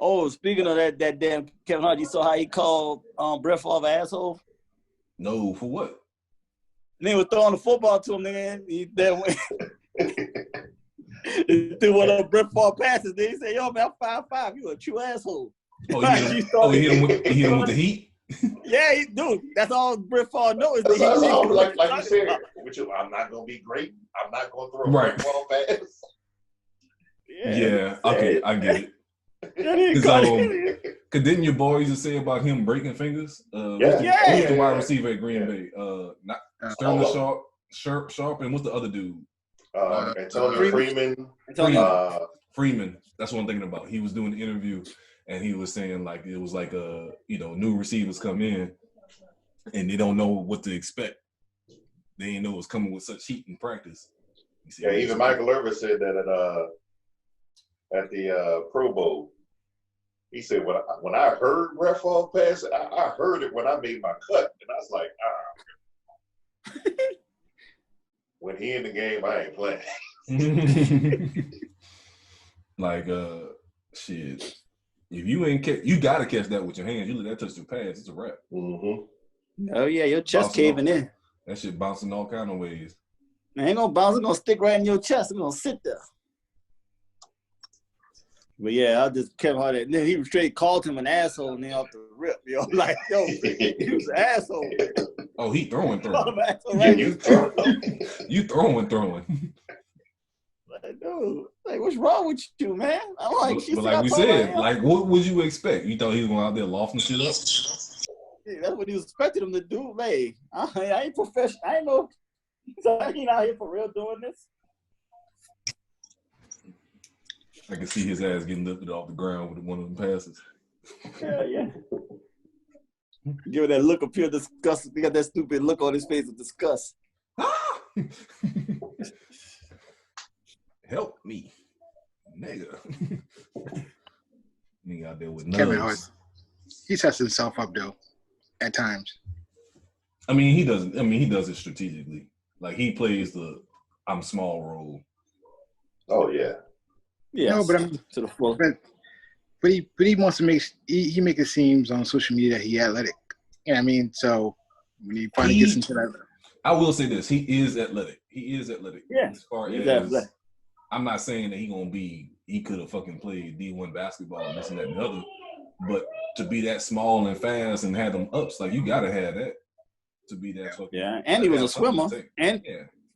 Oh, speaking of that damn Kevin Hart, you saw how he called Brett Favre an asshole? No, for what? And he was throwing the football to him, man. He threw one of Brett Favre passes. Then he said, "Yo, man, I'm 5'5". You a true asshole." Oh, he hit him with the heat? Yeah, dude. That's all Brett Favre knows. That's all, like you said, I'm not going to be great. I'm not going to throw a Brett Favre pass. Yeah, okay, I get it. Cause didn't your boy used to say about him breaking fingers? Who's the wide receiver at Green Bay? Not Sterling Sharp, and what's the other dude? Antonio Freeman. Freeman. That's what I'm thinking about. He was doing the interview, and he was saying like it was like new receivers come in, and they don't know what to expect. They didn't know it was coming with such heat in practice. Yeah, even Michael Irvin said that at the Pro Bowl. He said, when I heard Brett Favre pass, I heard it when I made my cut. And I was like, when he in the game, I ain't playing. Like, shit. If you ain't you got to catch that with your hands. You let that touch the pass, it's a wrap. Mm-hmm. Oh, yeah, your chest caving in. That shit bouncing all kind of ways. Man, ain't gonna bounce. It's gonna stick right in your chest. It's gonna sit there. But yeah, I just kept hard at. Then he straight called him an asshole, and then off the rip, like, yo, he was an asshole. Oh, he throwing. Right? You throwing. Like, no, Dude, like, what's wrong with you, man? I'm like, but like we said, like, what would you expect? You thought he was going out there lofting shit up? Yeah, that's what he was expecting him to do, man. I ain't professional. I ain't no. I ain't out here for real doing this. I can see his ass getting lifted off the ground with one of them passes. Yeah. Give it that look of pure disgust. He got that stupid look on his face of disgust. Help me, nigga. Nigga out there with Kevin nubs. Hart. He sets himself up though, at times. I mean, he doesn't. I mean, he does it strategically. Like he plays the "I'm small" role. Oh yeah. Yeah. No, but I mean, to the full. but he wants to make he make it seems on social media that he athletic. You know what I mean? So when he finally gets into that, I will say this: he is athletic. He is athletic. Yeah. As far He's as athletic. I'm not saying that he could have fucking played D1 basketball and this and that and the other, but to be that small and fast and have them ups, like you gotta have that to be that fucking. Yeah, and he was a swimmer, and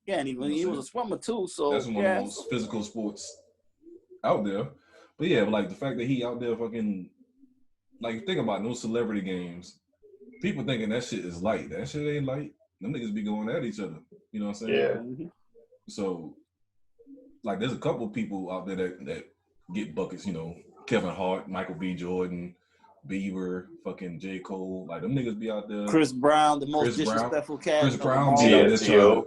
yeah, and he was a swimmer too. So that's one of the most physical sports out there. But yeah, but like the fact that he out there fucking, like think about those celebrity games, people thinking that shit is light. That shit ain't light. Them niggas be going at each other. You know what I'm saying? Yeah. Mm-hmm. So, like, there's a couple people out there that get buckets. You know, Kevin Hart, Michael B. Jordan, Bieber, fucking J. Cole. Like them niggas be out there. Chris Brown, the most disrespectful cat. Chris Brown be out there.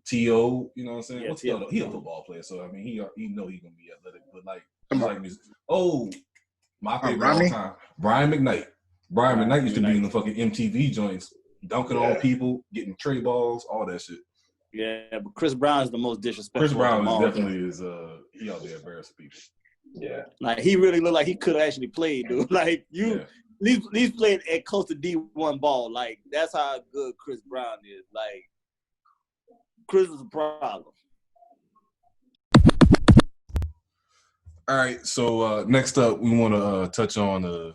T.O. You know what I'm saying? Yeah, he a football player, so I mean he know he gonna be athletic. But like my favorite all time, Brian McKnight. Brian McKnight used to be in the fucking MTV joints, dunking on people, getting tray balls, all that shit. Yeah, but Chris Brown is the most disrespectful. Chris Brown is definitely he out there embarrassing people. Yeah. Like he really looked like he could have actually played, dude. Like at least played at close to D1 ball. Like that's how good Chris Brown is. Like Chris is a problem. All right, so next up, we want to touch on a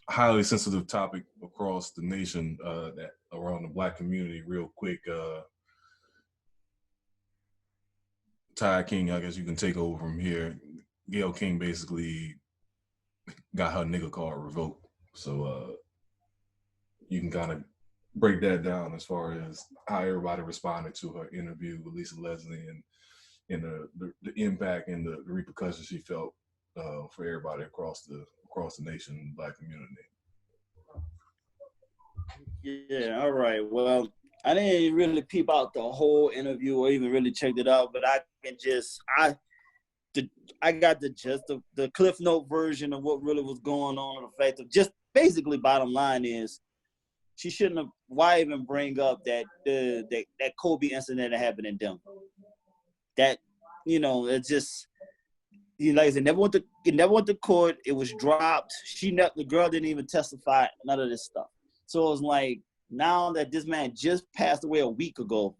highly sensitive topic across the nation that around the Black community real quick. Ty King, I guess you can take over from here. Gayle King basically got her nigga card revoked. So you can kind of break that down as far as how everybody responded to her interview with Lisa Leslie and the impact and the repercussions she felt for everybody across the nation, Black community. Yeah, all right. Well, I didn't really peep out the whole interview or even really checked it out, but I can just I got the gist of the Cliff Note version of what really was going on. The fact of just basically bottom line is she shouldn't have. Why even bring up that Kobe incident that happened in Denver? That it's just like I said, it never went to court. It was dropped. The girl didn't even testify. None of this stuff. So it was like now that this man just passed away a week ago,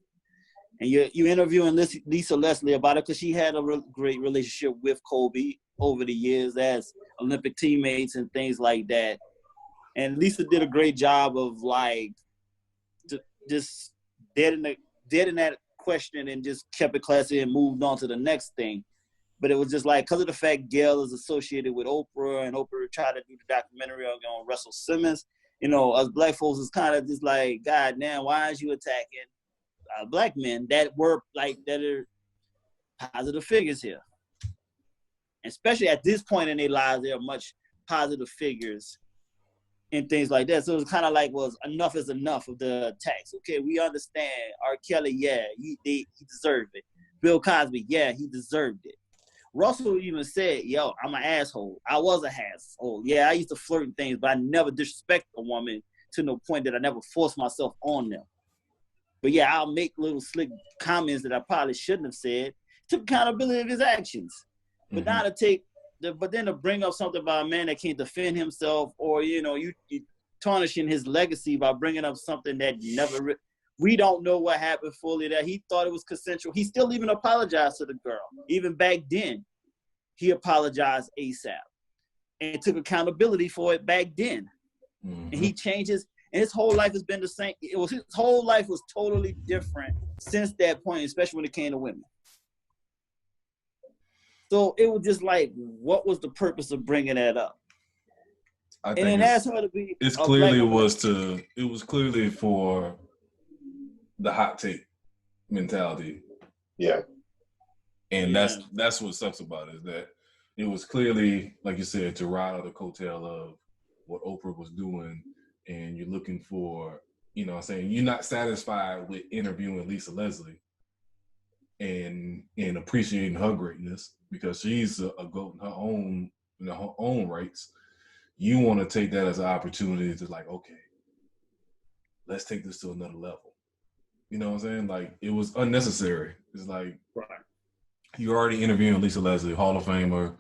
and you're interviewing Lisa Leslie about it because she had a great relationship with Kobe over the years as Olympic teammates and things like that. And Lisa did a great job of like just dead in that question and just kept it classy and moved on to the next thing. But it was just like because of the fact Gayle is associated with Oprah and Oprah tried to do the documentary on Russell Simmons. Us black folks is kind of just like, God damn, why aren't you attacking black men that were like that are positive figures here? Especially at this point in their lives, they are much positive figures and things like that. So it was kind of like, enough is enough of the attacks. Okay, we understand. R. Kelly, yeah, he deserved it. Bill Cosby, yeah, he deserved it. Russell even said, yo, I'm an asshole. I was an asshole. Yeah, I used to flirt and things, but I never disrespect a woman to no point that I never forced myself on them. But yeah, I'll make little slick comments that I probably shouldn't have said. Took accountability of his actions. But now then to bring up something about a man that can't defend himself or, you tarnishing his legacy by bringing up something that never we don't know what happened fully, that he thought it was consensual. He still even apologized to the girl. Even back then, he apologized ASAP and took accountability for it back then. Mm-hmm. And he changes, and his whole life has been the same. His whole life was totally different since that point, especially when it came to women. So it was just like, what was the purpose of bringing that up? I And think then ask her to be. it's a clearly black it was clearly for the hot take mentality. Yeah. And that's what sucks about it, is that it was clearly, like you said, to ride on the coattail of what Oprah was doing, and you're looking for, you know what I'm saying, you're not satisfied with interviewing Lisa Leslie and appreciating her greatness because she's a goat in her own rights. You want to take that as an opportunity to like, okay, let's take this to another level. You know what I'm saying? Like, it was unnecessary. It's like, right. You're already interviewing Lisa Leslie, Hall of Famer,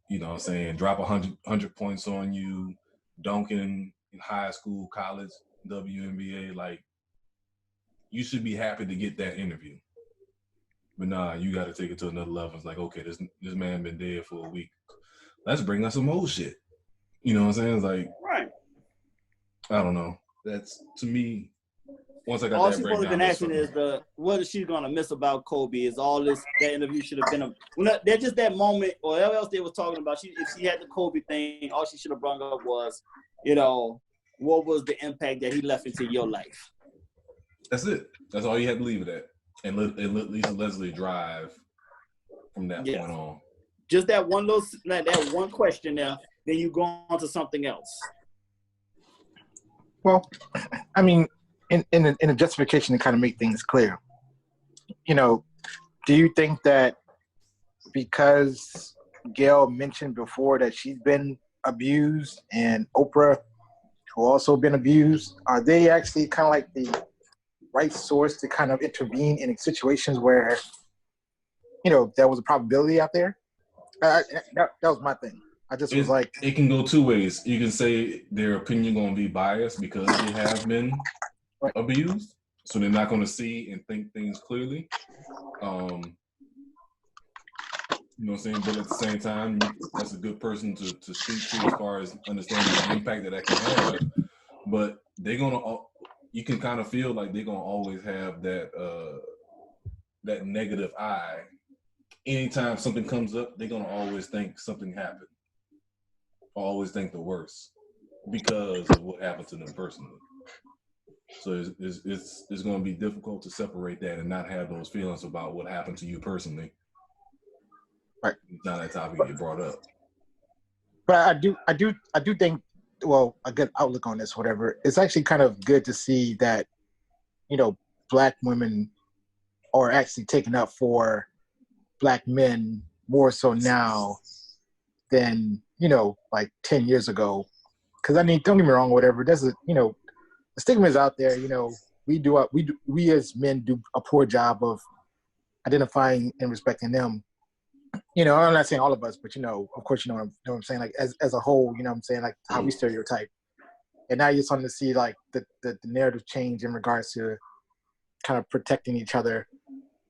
you know what I'm saying, drop 100 points on you, dunking in high school, college, WNBA. Like, you should be happy to get that interview. But nah, you got to take it to another level. It's like, okay, this man been dead for a week. Let's bring us some old shit. You know what I'm saying? It's like, Right. I don't know. That's, to me, once I got all that she's breakdown. supposed to been asking is what is she gonna miss about Kobe? Is all this that interview should have been they're just that moment or whatever else they was talking about. If she had the Kobe thing, all she should have brought up was, you know, what was the impact that he left into your life? That's it. That's all you had to leave it at, and let Lisa Leslie drive from that point on. Just that one little that one question there, then you go on to something else. Well, I mean, in a justification to kind of make things clear, you know, do you think that because Gayle mentioned before that she's been abused and Oprah, who also been abused, are they actually kind of like the right source to kind of intervene in situations where, you know, there was a probability out there? That was my thing. I just was like, it can go two ways. You can say their opinion going to be biased because they have been abused, so they're not going to see and think things clearly. You know what I'm saying? But at the same time, that's a good person to speak to as far as understanding the impact that can have. But they're going to, you can kind of feel like they're going to always have that that negative eye. Anytime something comes up, they're going to always think something happened. Always think the worst because of what happened to them personally. So it's going to be difficult to separate that and not have those feelings about what happened to you personally. Right. Now that topic get brought up. But I do think, well, a good outlook on this, whatever. It's actually kind of good to see that, you know, Black women are actually taking up for Black men more so now than, you know, like 10 years ago. Because I mean, don't get me wrong, whatever. There's a, you know, the stigma is out there. You know, we as men do a poor job of identifying and respecting them. You know, I'm not saying all of us, but you know, of course, you know what I'm saying. Like as a whole, you know what I'm saying, like how we stereotype. And now you're starting to see like the narrative change in regards to kind of protecting each other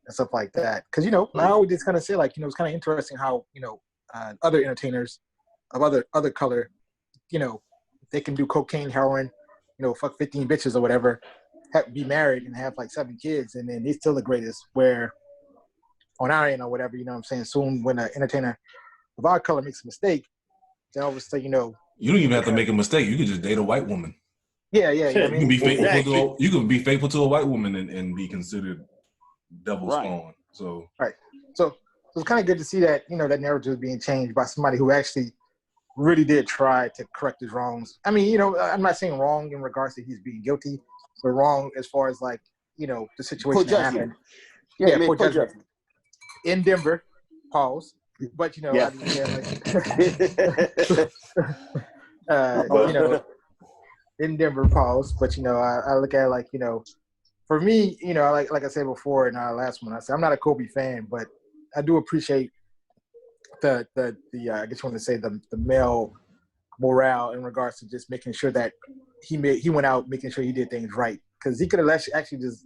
and stuff like that. Because, you know, I always just kind of say, like, you know, it's kind of interesting how, you know, other entertainers of other color, you know, they can do cocaine, heroin, you know, fuck 15 bitches or whatever, be married and have like 7 kids, and then they're still the greatest. Where on our end or whatever, you know what I'm saying, soon when an entertainer of our color makes a mistake, then all of a sudden, you know. You don't even have to make a mistake. You can just date a white woman. Yeah. You know what I mean? You can be faithful you can be faithful to a white woman and be considered double spawn. So right. So it's kind of good to see that, you know, that narrative is being changed by somebody who actually really did try to correct his wrongs. I mean, you know, I'm not saying wrong in regards to he's being guilty, but wrong as far as like, you know, the situation that happened. Yeah, poor judgment. In Denver, pause. But, you know, I mean, you know, in Denver, pause. But, you know, I look at it like, you know, for me, you know, like I said before in our last one, I said I'm not a Kobe fan, but I do appreciate the I guess you want to say the male morale in regards to just making sure that he went out making sure he did things right, because he could have actually just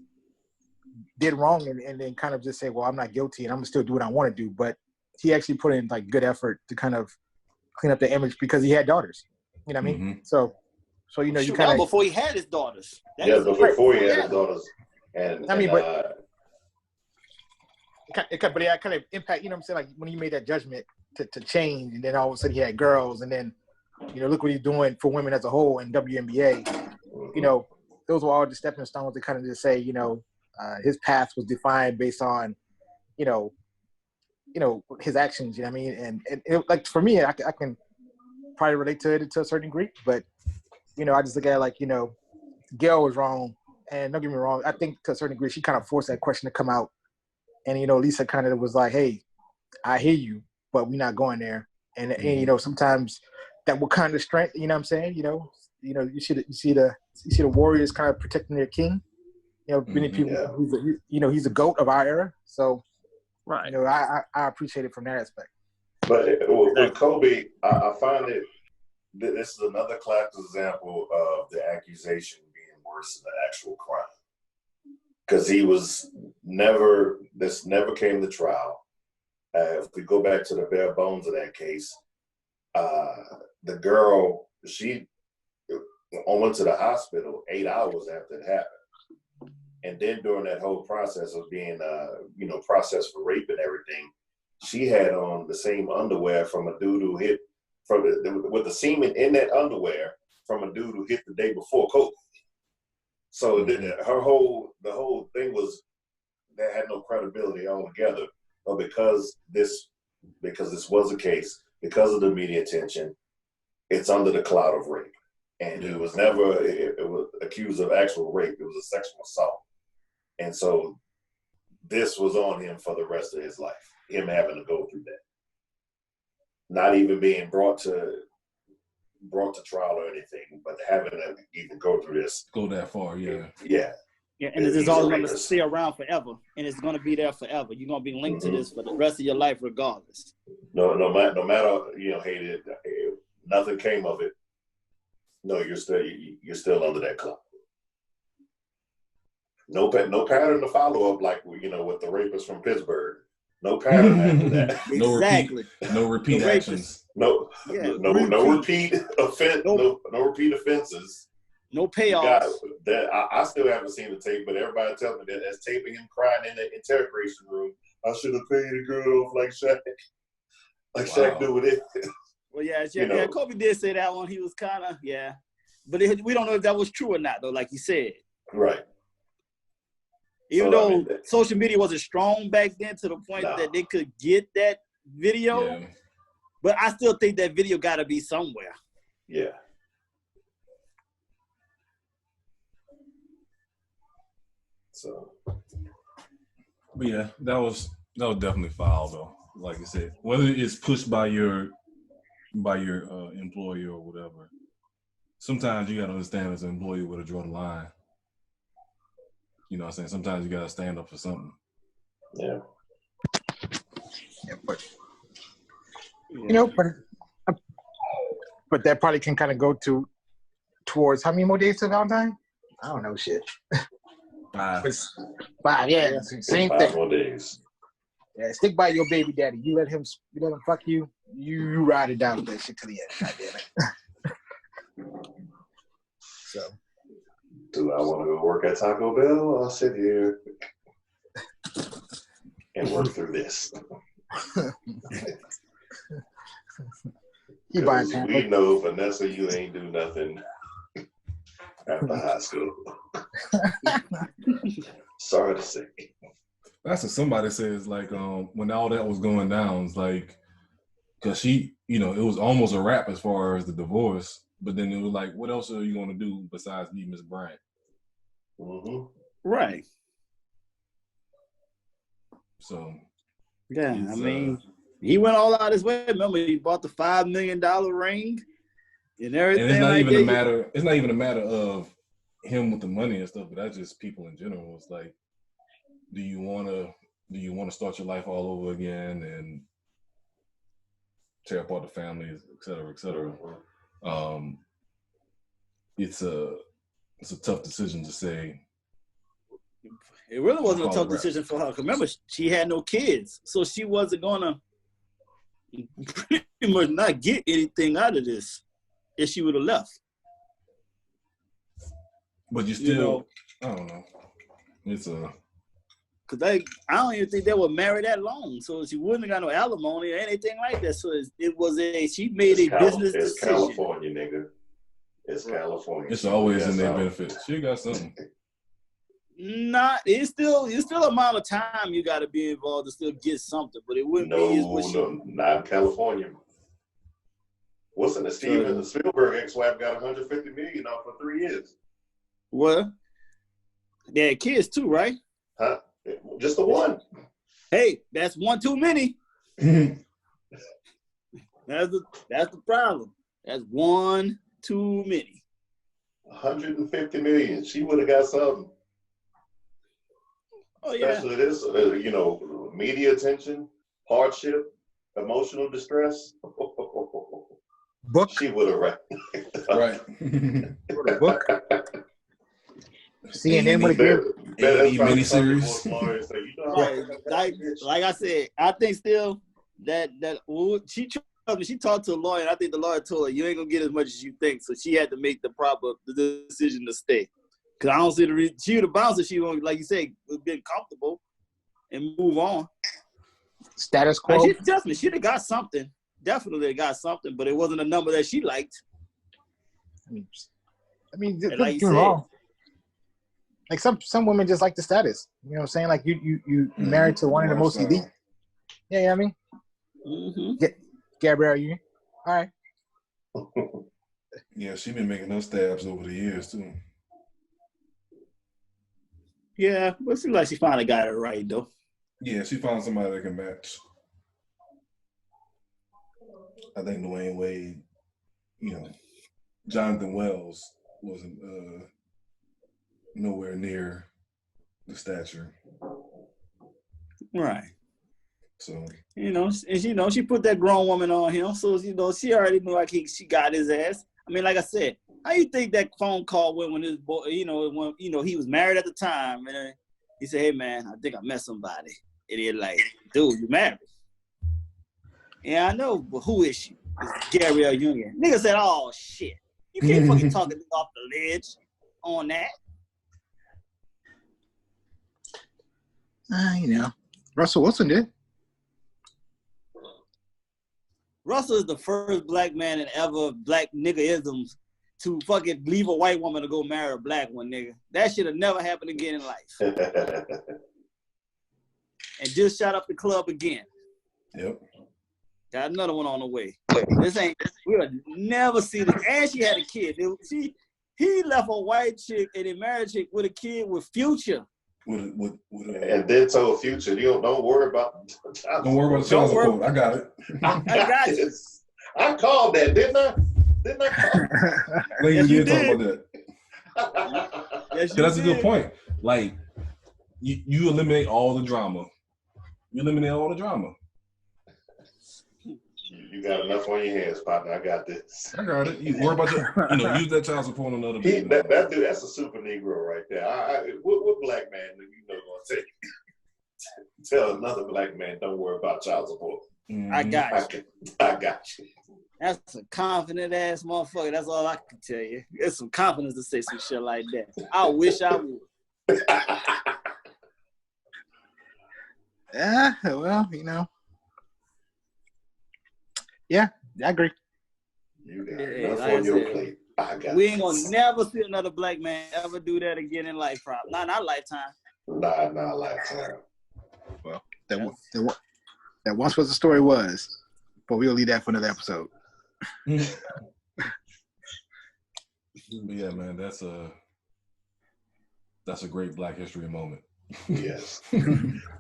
did wrong and then kind of just say, well, I'm not guilty and I'm gonna still do what I want to do, but he actually put in like good effort to kind of clean up the image because he had daughters. You know what I mean? Mm-hmm. So you know, you kind of before he had his daughters. Before he had his daughters, and I mean, but but it kind of impact. You know what I'm saying? Like when he made that judgment to change, and then all of a sudden he had girls, and then look what he's doing for women as a whole in WNBA. Those were all just stepping stones to kind of just say, his path was defined based on, his actions. You know what I mean? And it, like for me, I can probably relate to it to a certain degree, but I just look at it like Gayle was wrong, and don't get me wrong, I think to a certain degree she kind of forced that question to come out, and Lisa kind of was like, hey, I hear you, but we're not going there, and sometimes that will kind of strength. You know what I'm saying? You see the warriors kind of protecting their king. Many people, he's a GOAT of our era, so right. I appreciate it from that aspect. But with Kobe, I find it. This is another classic example of the accusation being worse than the actual crime. Because this never came to trial. If we go back to the bare bones of that case, the girl, she went to the hospital 8 hours after it happened. And then during that whole process of being, processed for rape and everything, she had on the same underwear from a dude who hit with the semen in that underwear from a dude who hit the day before Kobe. So the whole thing was that had no credibility altogether. But because this was a case, because of the media attention, it's under the cloud of rape. And it was never it was accused of actual rape. It was a sexual assault. And so this was on him for the rest of his life, him having to go through that. Not even being brought to trial or anything, but having to even go through this. Go that far, yeah. Yeah, and it's always going to stay around forever, and it's going to be there forever. You're going to be linked to this for the rest of your life, regardless. No matter hated, nothing came of it. No, you're still under that cloud. No pattern to follow up like with the rapist from Pittsburgh. No pattern after that. Exactly. No repeat actions. No repeat offense. No repeat offenses. No payoffs. I still haven't seen the tape, but everybody tells me that as taping him crying in the interrogation room, I should have paid the girl off like Shaq. Like Shaq do with it. Well, yeah, Kobe did say that one. He was kind of, but we don't know if that was true or not, though. Like you said, right. Even though social media wasn't strong back then to the point that they could get that video, but I still think that video got to be somewhere. Yeah. So. But yeah, that was definitely foul though. Like I said, whether it's pushed by your employer or whatever, sometimes you got to understand as an employee where to draw the line. You know what I'm saying? Sometimes you got to stand up for something. Yeah. But but that probably can kind of go towards how many more days to Valentine? I don't know shit. 5. 5, yeah. Same 5 thing. more days. Yeah, stick by your baby daddy. You let him fuck you. You ride it down with that shit to the end. God damn it. So. Do I want to go work at Taco Bell? I'll sit here and work through this. We know, Vanessa, you ain't do nothing after high school. Sorry to say. That's what somebody says, like, when all that was going down, it's like, because she, it was almost a wrap as far as the divorce, but then it was like, what else are you going to do besides be Miss Bryant? Mm-hmm. Right. So. Yeah, I mean, he went all out his way. Remember, he bought the $5 million ring and everything. And it's not even a matter of him with the money and stuff, but that's just people in general. It's like, do you want to start your life all over again and tear apart the family, et cetera, et cetera? It's a tough decision to say. It really wasn't a tough decision for her. Remember, she had no kids, so she wasn't gonna pretty much not get anything out of this if she would have left. But you still, I don't know. Because I don't even think they were married that long. So she wouldn't have got no alimony or anything like that. So she made a business decision. It's California, nigga. It's California. It's always in their benefit. She got something. It's still amount of time you got to be involved to still get something, but it wouldn't be not in California. What's in the Steven Spielberg ex-wife got $150 million off for 3 years? Well, they had kids too, right? Huh? Just the one. Hey, that's one too many. That's the problem. That's one too many. $150 million. She would have got something. Oh yeah. Especially this, media attention, hardship, emotional distress. Book. She would have read. Right. Book. CNN would have given miniseries. Like I said, I think still that she talked to a lawyer, and I think the lawyer told her you ain't gonna get as much as you think, so she had to make the decision to stay. Cause I don't see the reason she would have bounced if she would, like you said, been comfortable and move on. Status quo. She'd have got something. Definitely got something, but it wasn't a number that she liked. I mean, like you said, wrong. Like some women just like the status. You know what I'm saying? Like you married to one of the most elite. Yeah, you know what I mean? Mm-hmm. Gabrielle Union. All right. Yeah, she been making those stabs over the years too. Yeah, but it seems like she finally got it right though. Yeah, she found somebody that can match. I think Dwayne Wade, Jonathan Wells wasn't nowhere near the stature. Right. So she put that grown woman on him, so she already knew like she got his ass. I mean, like I said, how you think that phone call went when his boy, when he was married at the time, and he said, "Hey man, I think I met somebody," and they're like, "Dude, you married?" Yeah, I know, but who is she? It's Gabrielle Union. Nigga said, "Oh shit, you can't fucking talk it off the ledge on that." Russell Wilson did. Russell is the first black man in ever black nigga-isms to fucking leave a white woman to go marry a black one, nigga. That should have never happened again in life. And just shot up the club again. Yep. Got another one on the way. We'll never see this. And she had a kid. He left a white chick and a married chick with a kid with Future. And then told Future, don't worry about the child support. I got it. I got you. I called that, didn't I? Didn't I call? Yes, you did talk about that. Yes, that's a good point. Like, you eliminate all the drama. You got enough on your hands, partner. I got this. I got it. You worry about use that child support on another dude, that's a super Negro right there. What black man gonna take? Tell another black man, don't worry about child support. I got you. I got you. That's a confident ass motherfucker. That's all I can tell you. It's some confidence to say some shit like that. I wish I would. Yeah, well, Yeah, I agree. You got enough on your plate. We ain't gonna never see another black man ever do that again in life, probably. Not in our lifetime. Not in our lifetime. Well, that once was the story was, but we'll leave that for another episode. Yeah, man, that's a great Black History moment. Yes.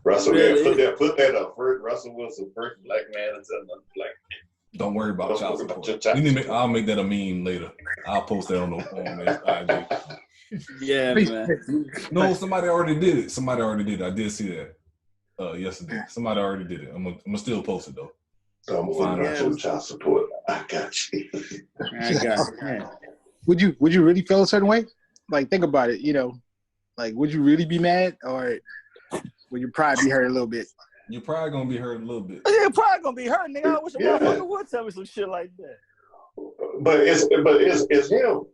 Russell, put that up first. Russell Wilson, first black man and another black man. Don't worry about child support. I'll make that a meme later. I'll post that on IG. Yeah, man. No, somebody already did it. I did see that yesterday. Somebody already did it. I'm gonna still post it though. I'm gonna find out child support. I got you. I got you. Would you really feel a certain way? Like, think about it. Like, would you really be mad, or would your pride be hurt a little bit? You're probably gonna be hurt a little bit. You're probably gonna be hurt, nigga. I wish a motherfucker would tell me some shit like that. But it's him.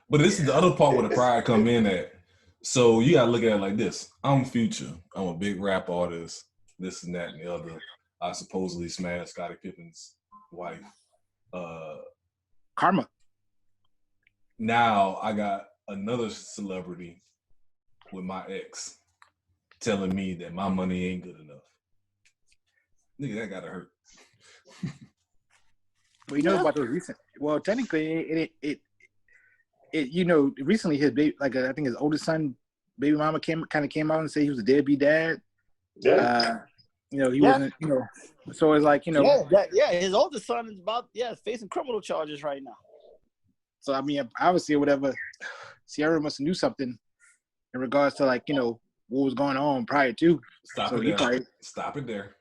But this is the other part where the pride come in at. So you gotta look at it like this. I'm Future. I'm a big rap artist. This and that and the other. I supposedly smashed Scottie Pippen's wife. Karma. Now I got another celebrity with my ex telling me that my money ain't good enough. Nigga, that gotta hurt. Well, you know about those recent. Well, technically, it recently his baby, like I think his oldest son, baby mama came out and said he was a deadbeat dad. Yeah. He wasn't. So it's like his oldest son is facing criminal charges right now. So I mean, obviously, whatever. Sierra must have knew something in regards to what was going on prior to. Stop it there.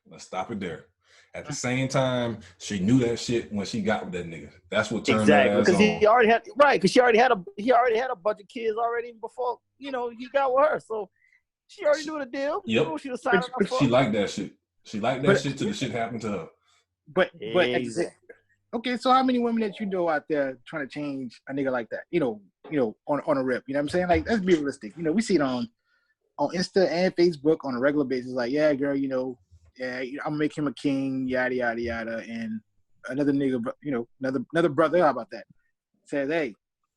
Let's stop it there. At the same time, she knew that shit when she got with that nigga. That's what turned her ass because on. he already had because she already had a bunch of kids already before he got with her. So she already knew the deal. Yep. She was signing up for. She liked that shit. She liked that shit till the shit happened to her. But okay, so how many women that you know out there trying to change a nigga like that? On a rip. You know what I'm saying? Like, let's be realistic. We see it on Insta and Facebook on a regular basis. Like, yeah, girl, I'm gonna make him a king, yada yada yada. And another nigga, another brother, how about that? Says, hey,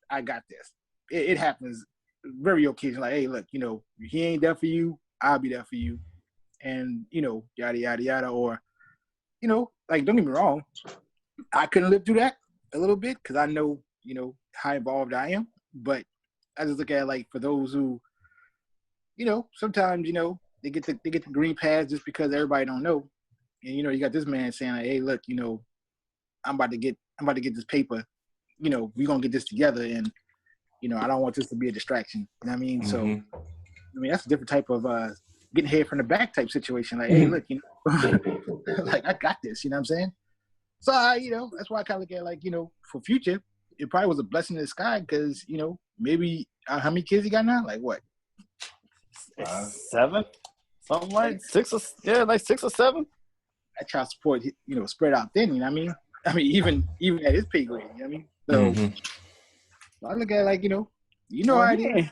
I got this. It happens very occasionally. Like, hey, look, he ain't there for you, I'll be there for you. And yada yada yada. Or like, don't get me wrong, I couldn't live through that a little bit because I know how involved I am. But I just look at it like, for those who sometimes they get the green pass just because everybody don't know. And you got this man saying like, hey, look, I'm about to get this paper, we gonna get this together, and I don't want this to be a distraction. You know what I mean? Mm-hmm. So I mean, that's a different type of getting head from the back type situation. Like, hey, look, like, I got this, you know what I'm saying? So that's why I kind of look at it like, for Future, it probably was a blessing in the sky because, maybe how many kids he got now? Like what? 7? Something like 6 or 7. That child support, spread out thin, you know what I mean? I mean, even at his pay grade, you know what I mean? So I look at it like, how it is.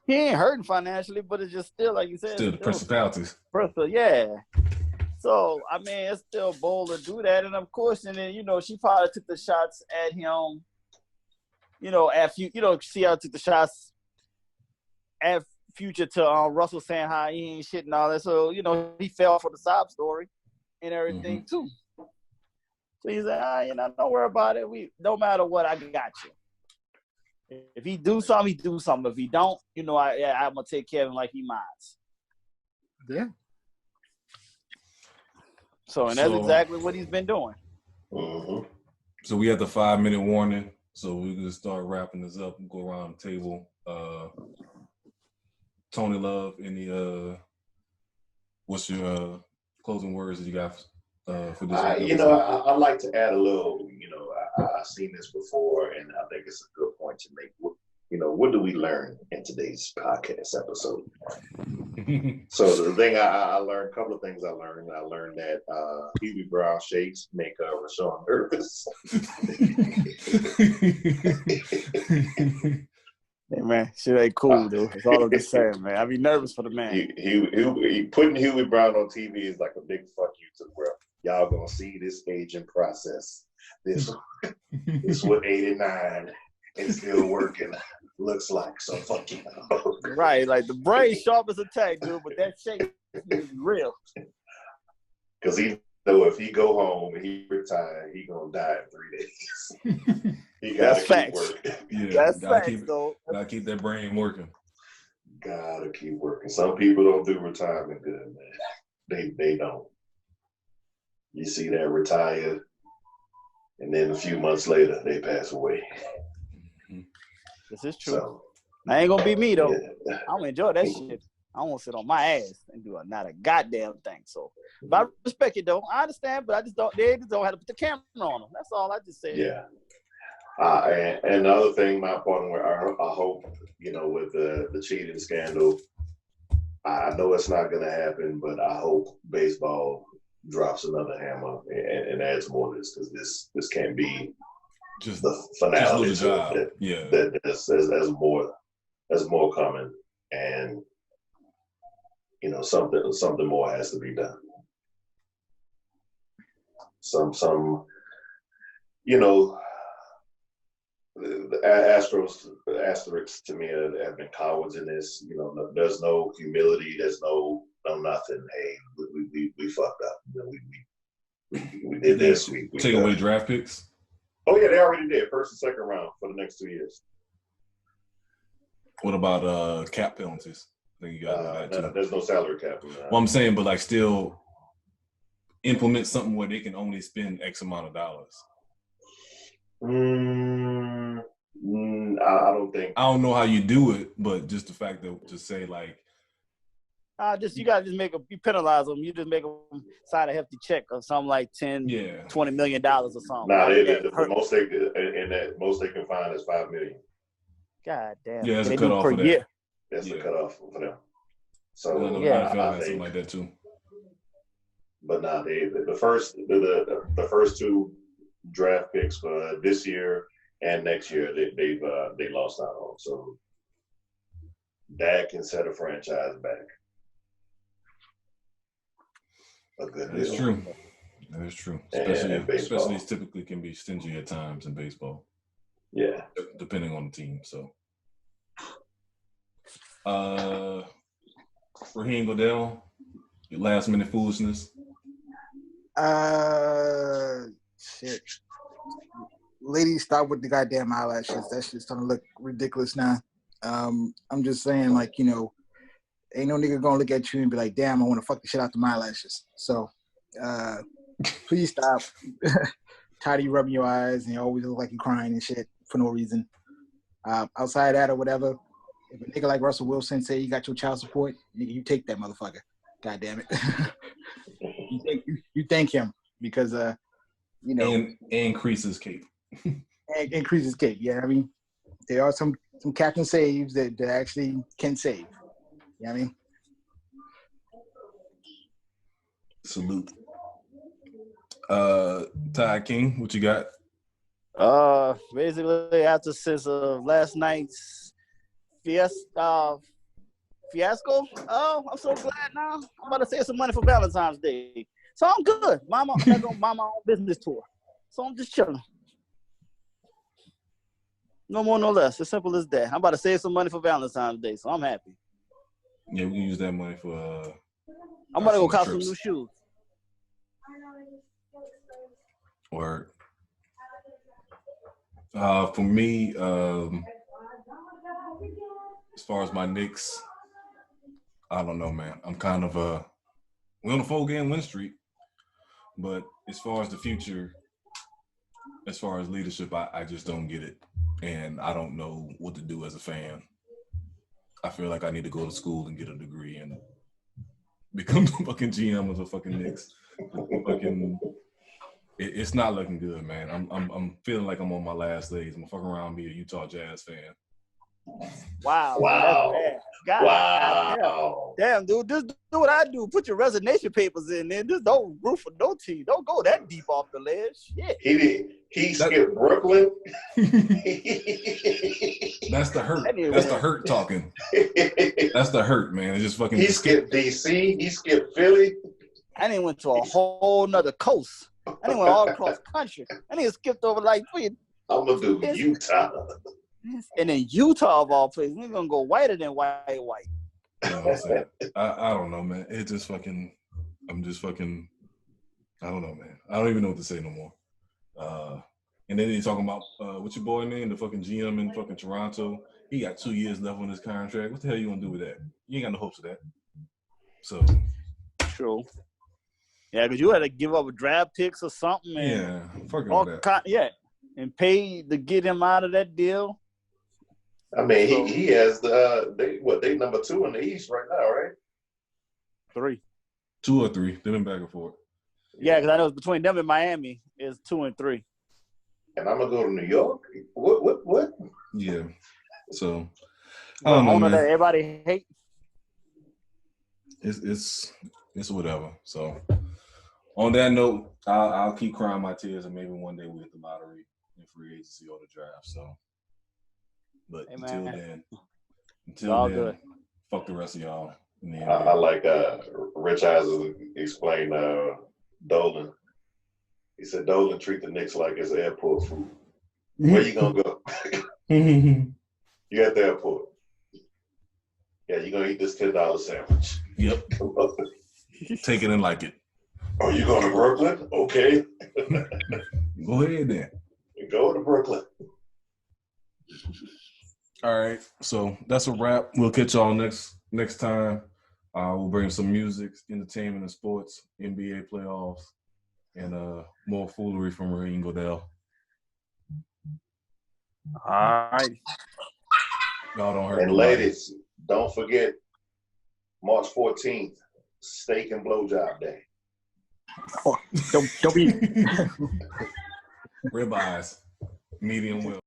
He ain't hurting financially, but it's just still, like you said. Still the principalities. Yeah. So, I mean, it's still bold to do that. And, of course, and then, she probably took the shots at him, see how took the shots at Future to Russell saying how he ain't shit and all that. So, he fell for the sob story and everything, too. So he's like, don't worry about it. No matter what, I got you. If he do something, he do something. If he don't, I'm going to take care of him like he minds. Yeah. So, and that's exactly what he's been doing. Mm-hmm. So we have the 5-minute warning. So we can start wrapping this up and go around the table. Tony Love, what's your closing words that you got for this? I like to add a little, I've seen this before, and I think it's a good point to make. What do we learn in today's podcast episode? So the thing I learned, a couple of things I learned. I learned that Hubie Brown shakes make Rashawn nervous. Hey man, shit ain't cool, dude. That's all I'm just saying, man. I be nervous for the man. He putting Huey Brown on TV is like a big fuck you to the world. Y'all gonna see this aging process. This what 89 and still working looks like. So fuck you. Right, like the brain sharp as a tack, dude, but that shake is real. Because he know if he go home and he retire, he gonna die in 3 days. He gotta keep working. Yeah, that's facts, though. Gotta keep that brain working. Gotta keep working. Some people don't do retirement good, man. They don't. You see that retired, and then a few months later they pass away. This is true. So, I ain't gonna be me though. Yeah. I'm gonna enjoy that shit. I won't sit on my ass and do not a goddamn thing. So, but I respect it though. I understand, but I just don't. They just don't have to put the camera on them. That's all I just say. Yeah. And another thing, my partner, where I hope, with the cheating scandal, I know it's not going to happen, but I hope baseball drops another hammer and adds more to this, because this can't be just the finale. Just job. There's more coming. and something more has to be done. The asterisks to me have been cowards in this. There's no humility. There's no nothing. Hey, we fucked up. We did this. We take away draft picks. Oh yeah, they already did first and second round for the next 2 years. What about cap penalties? I think you got that too. There's no salary cap. Well, I'm saying, but still implement something where they can only spend X amount of dollars. I don't think. I don't know how you do it, but just the fact that to say you gotta just you penalize them. You just make them sign a hefty check or something like $20 million or something. Nah, the most they can find is $5 million. God damn. Yeah, that's a cutoff for that. Year. That's the cutoff for them. So I feel like something like that too. But nah, the first two draft picks for this year and next year they lost out on. So that can set a franchise back. A good deal. That's true. That is true. Especially typically can be stingy at times in baseball. Yeah. Depending on the team. So Raheem Goodell, your last minute foolishness. Shit. Ladies, stop with the goddamn eyelashes. That shit's starting to look ridiculous now. I'm just saying, ain't no nigga gonna look at you and be like, damn, I want to fuck the shit out the my eyelashes. So, please stop. Tired of you rubbing your eyes and you always look like you're crying and shit for no reason. Outside of that or whatever, if a nigga like Russell Wilson say you got your child support, you take that motherfucker. God damn it. you thank him because and increase his cape. And increase his cape. Yeah, I mean, there are some captain saves that actually can save. You know what I mean? Salute. Ty King, what you got? Basically since last night's fiasco. Oh, I'm so glad now. I'm about to save some money for Valentine's Day. So I'm good. I'm not gonna buy my own business tour. So I'm just chilling. No more, no less. As simple as that. I'm about to save some money for Valentine's Day, so I'm happy. Yeah, we can use that money for I'm gonna go cop some new shoes. Word. For me, as far as my Knicks, I don't know, man. I'm kind of we're on a 4-game win streak, but as far as the future, as far as leadership, I just don't get it, and I don't know what to do as a fan. I feel like I need to go to school and get a degree and become the fucking GM of the fucking Knicks. It's not looking good, man. I'm feeling like I'm on my last days. I'm gonna fuck around, be a Utah Jazz fan. Wow. God, Wow. damn, dude. Just do what I do. Put your resignation papers in there. Just don't root for no team. Don't go that deep off the ledge. Shit. He skipped Brooklyn. That's the hurt. That's the hurt talking. That's the hurt, man. It's just fucking. He skipped DC. He skipped Philly. I didn't went to a whole nother coast. I didn't went all across country. I didn't skipped over like three. I'm gonna do Utah. And in Utah of all places, we're gonna go whiter than white. You know what I'm saying? I don't know, man. It just fucking. I'm just fucking. I don't know, man. I don't even know what to say no more. And then they talking about what's your boy name? The fucking GM in fucking Toronto. He got 2 years left on his contract. What the hell you gonna do with that? You ain't got no hopes of that. So. True. Yeah, because you had to give up draft picks or something. And yeah, fucking all that. And pay to get him out of that deal. I mean, he has they number 2 in the East right now, right? 3. 2 or 3. They've been back and forth. Yeah, because I know it's between them and Miami is 2 and 3. And I'm gonna go to New York. What? Yeah. So I don't know, man. That everybody hate. It's whatever. So on that note, I'll keep crying my tears, and maybe one day we'll hit the lottery and free agency or the draft. So, but until then, Fuck the rest of y'all. I like Rich Eisen explained Dolan. He said Dolan treat the Knicks like it's airport food. Where you gonna go? You at the airport. Yeah, you gonna eat this $10 sandwich. Yep. Take it and like it. Oh, you going to Brooklyn? Okay. Go ahead then. Go to Brooklyn. All right. So that's a wrap. We'll catch y'all next time. We'll bring some music, entertainment, and sports, NBA playoffs, and more foolery from Raheem Goodell. All right. Y'all don't hurt And nobody. ladies, don't forget March 14th, steak and blowjob day. Oh, don't be. Ribeyes, medium well.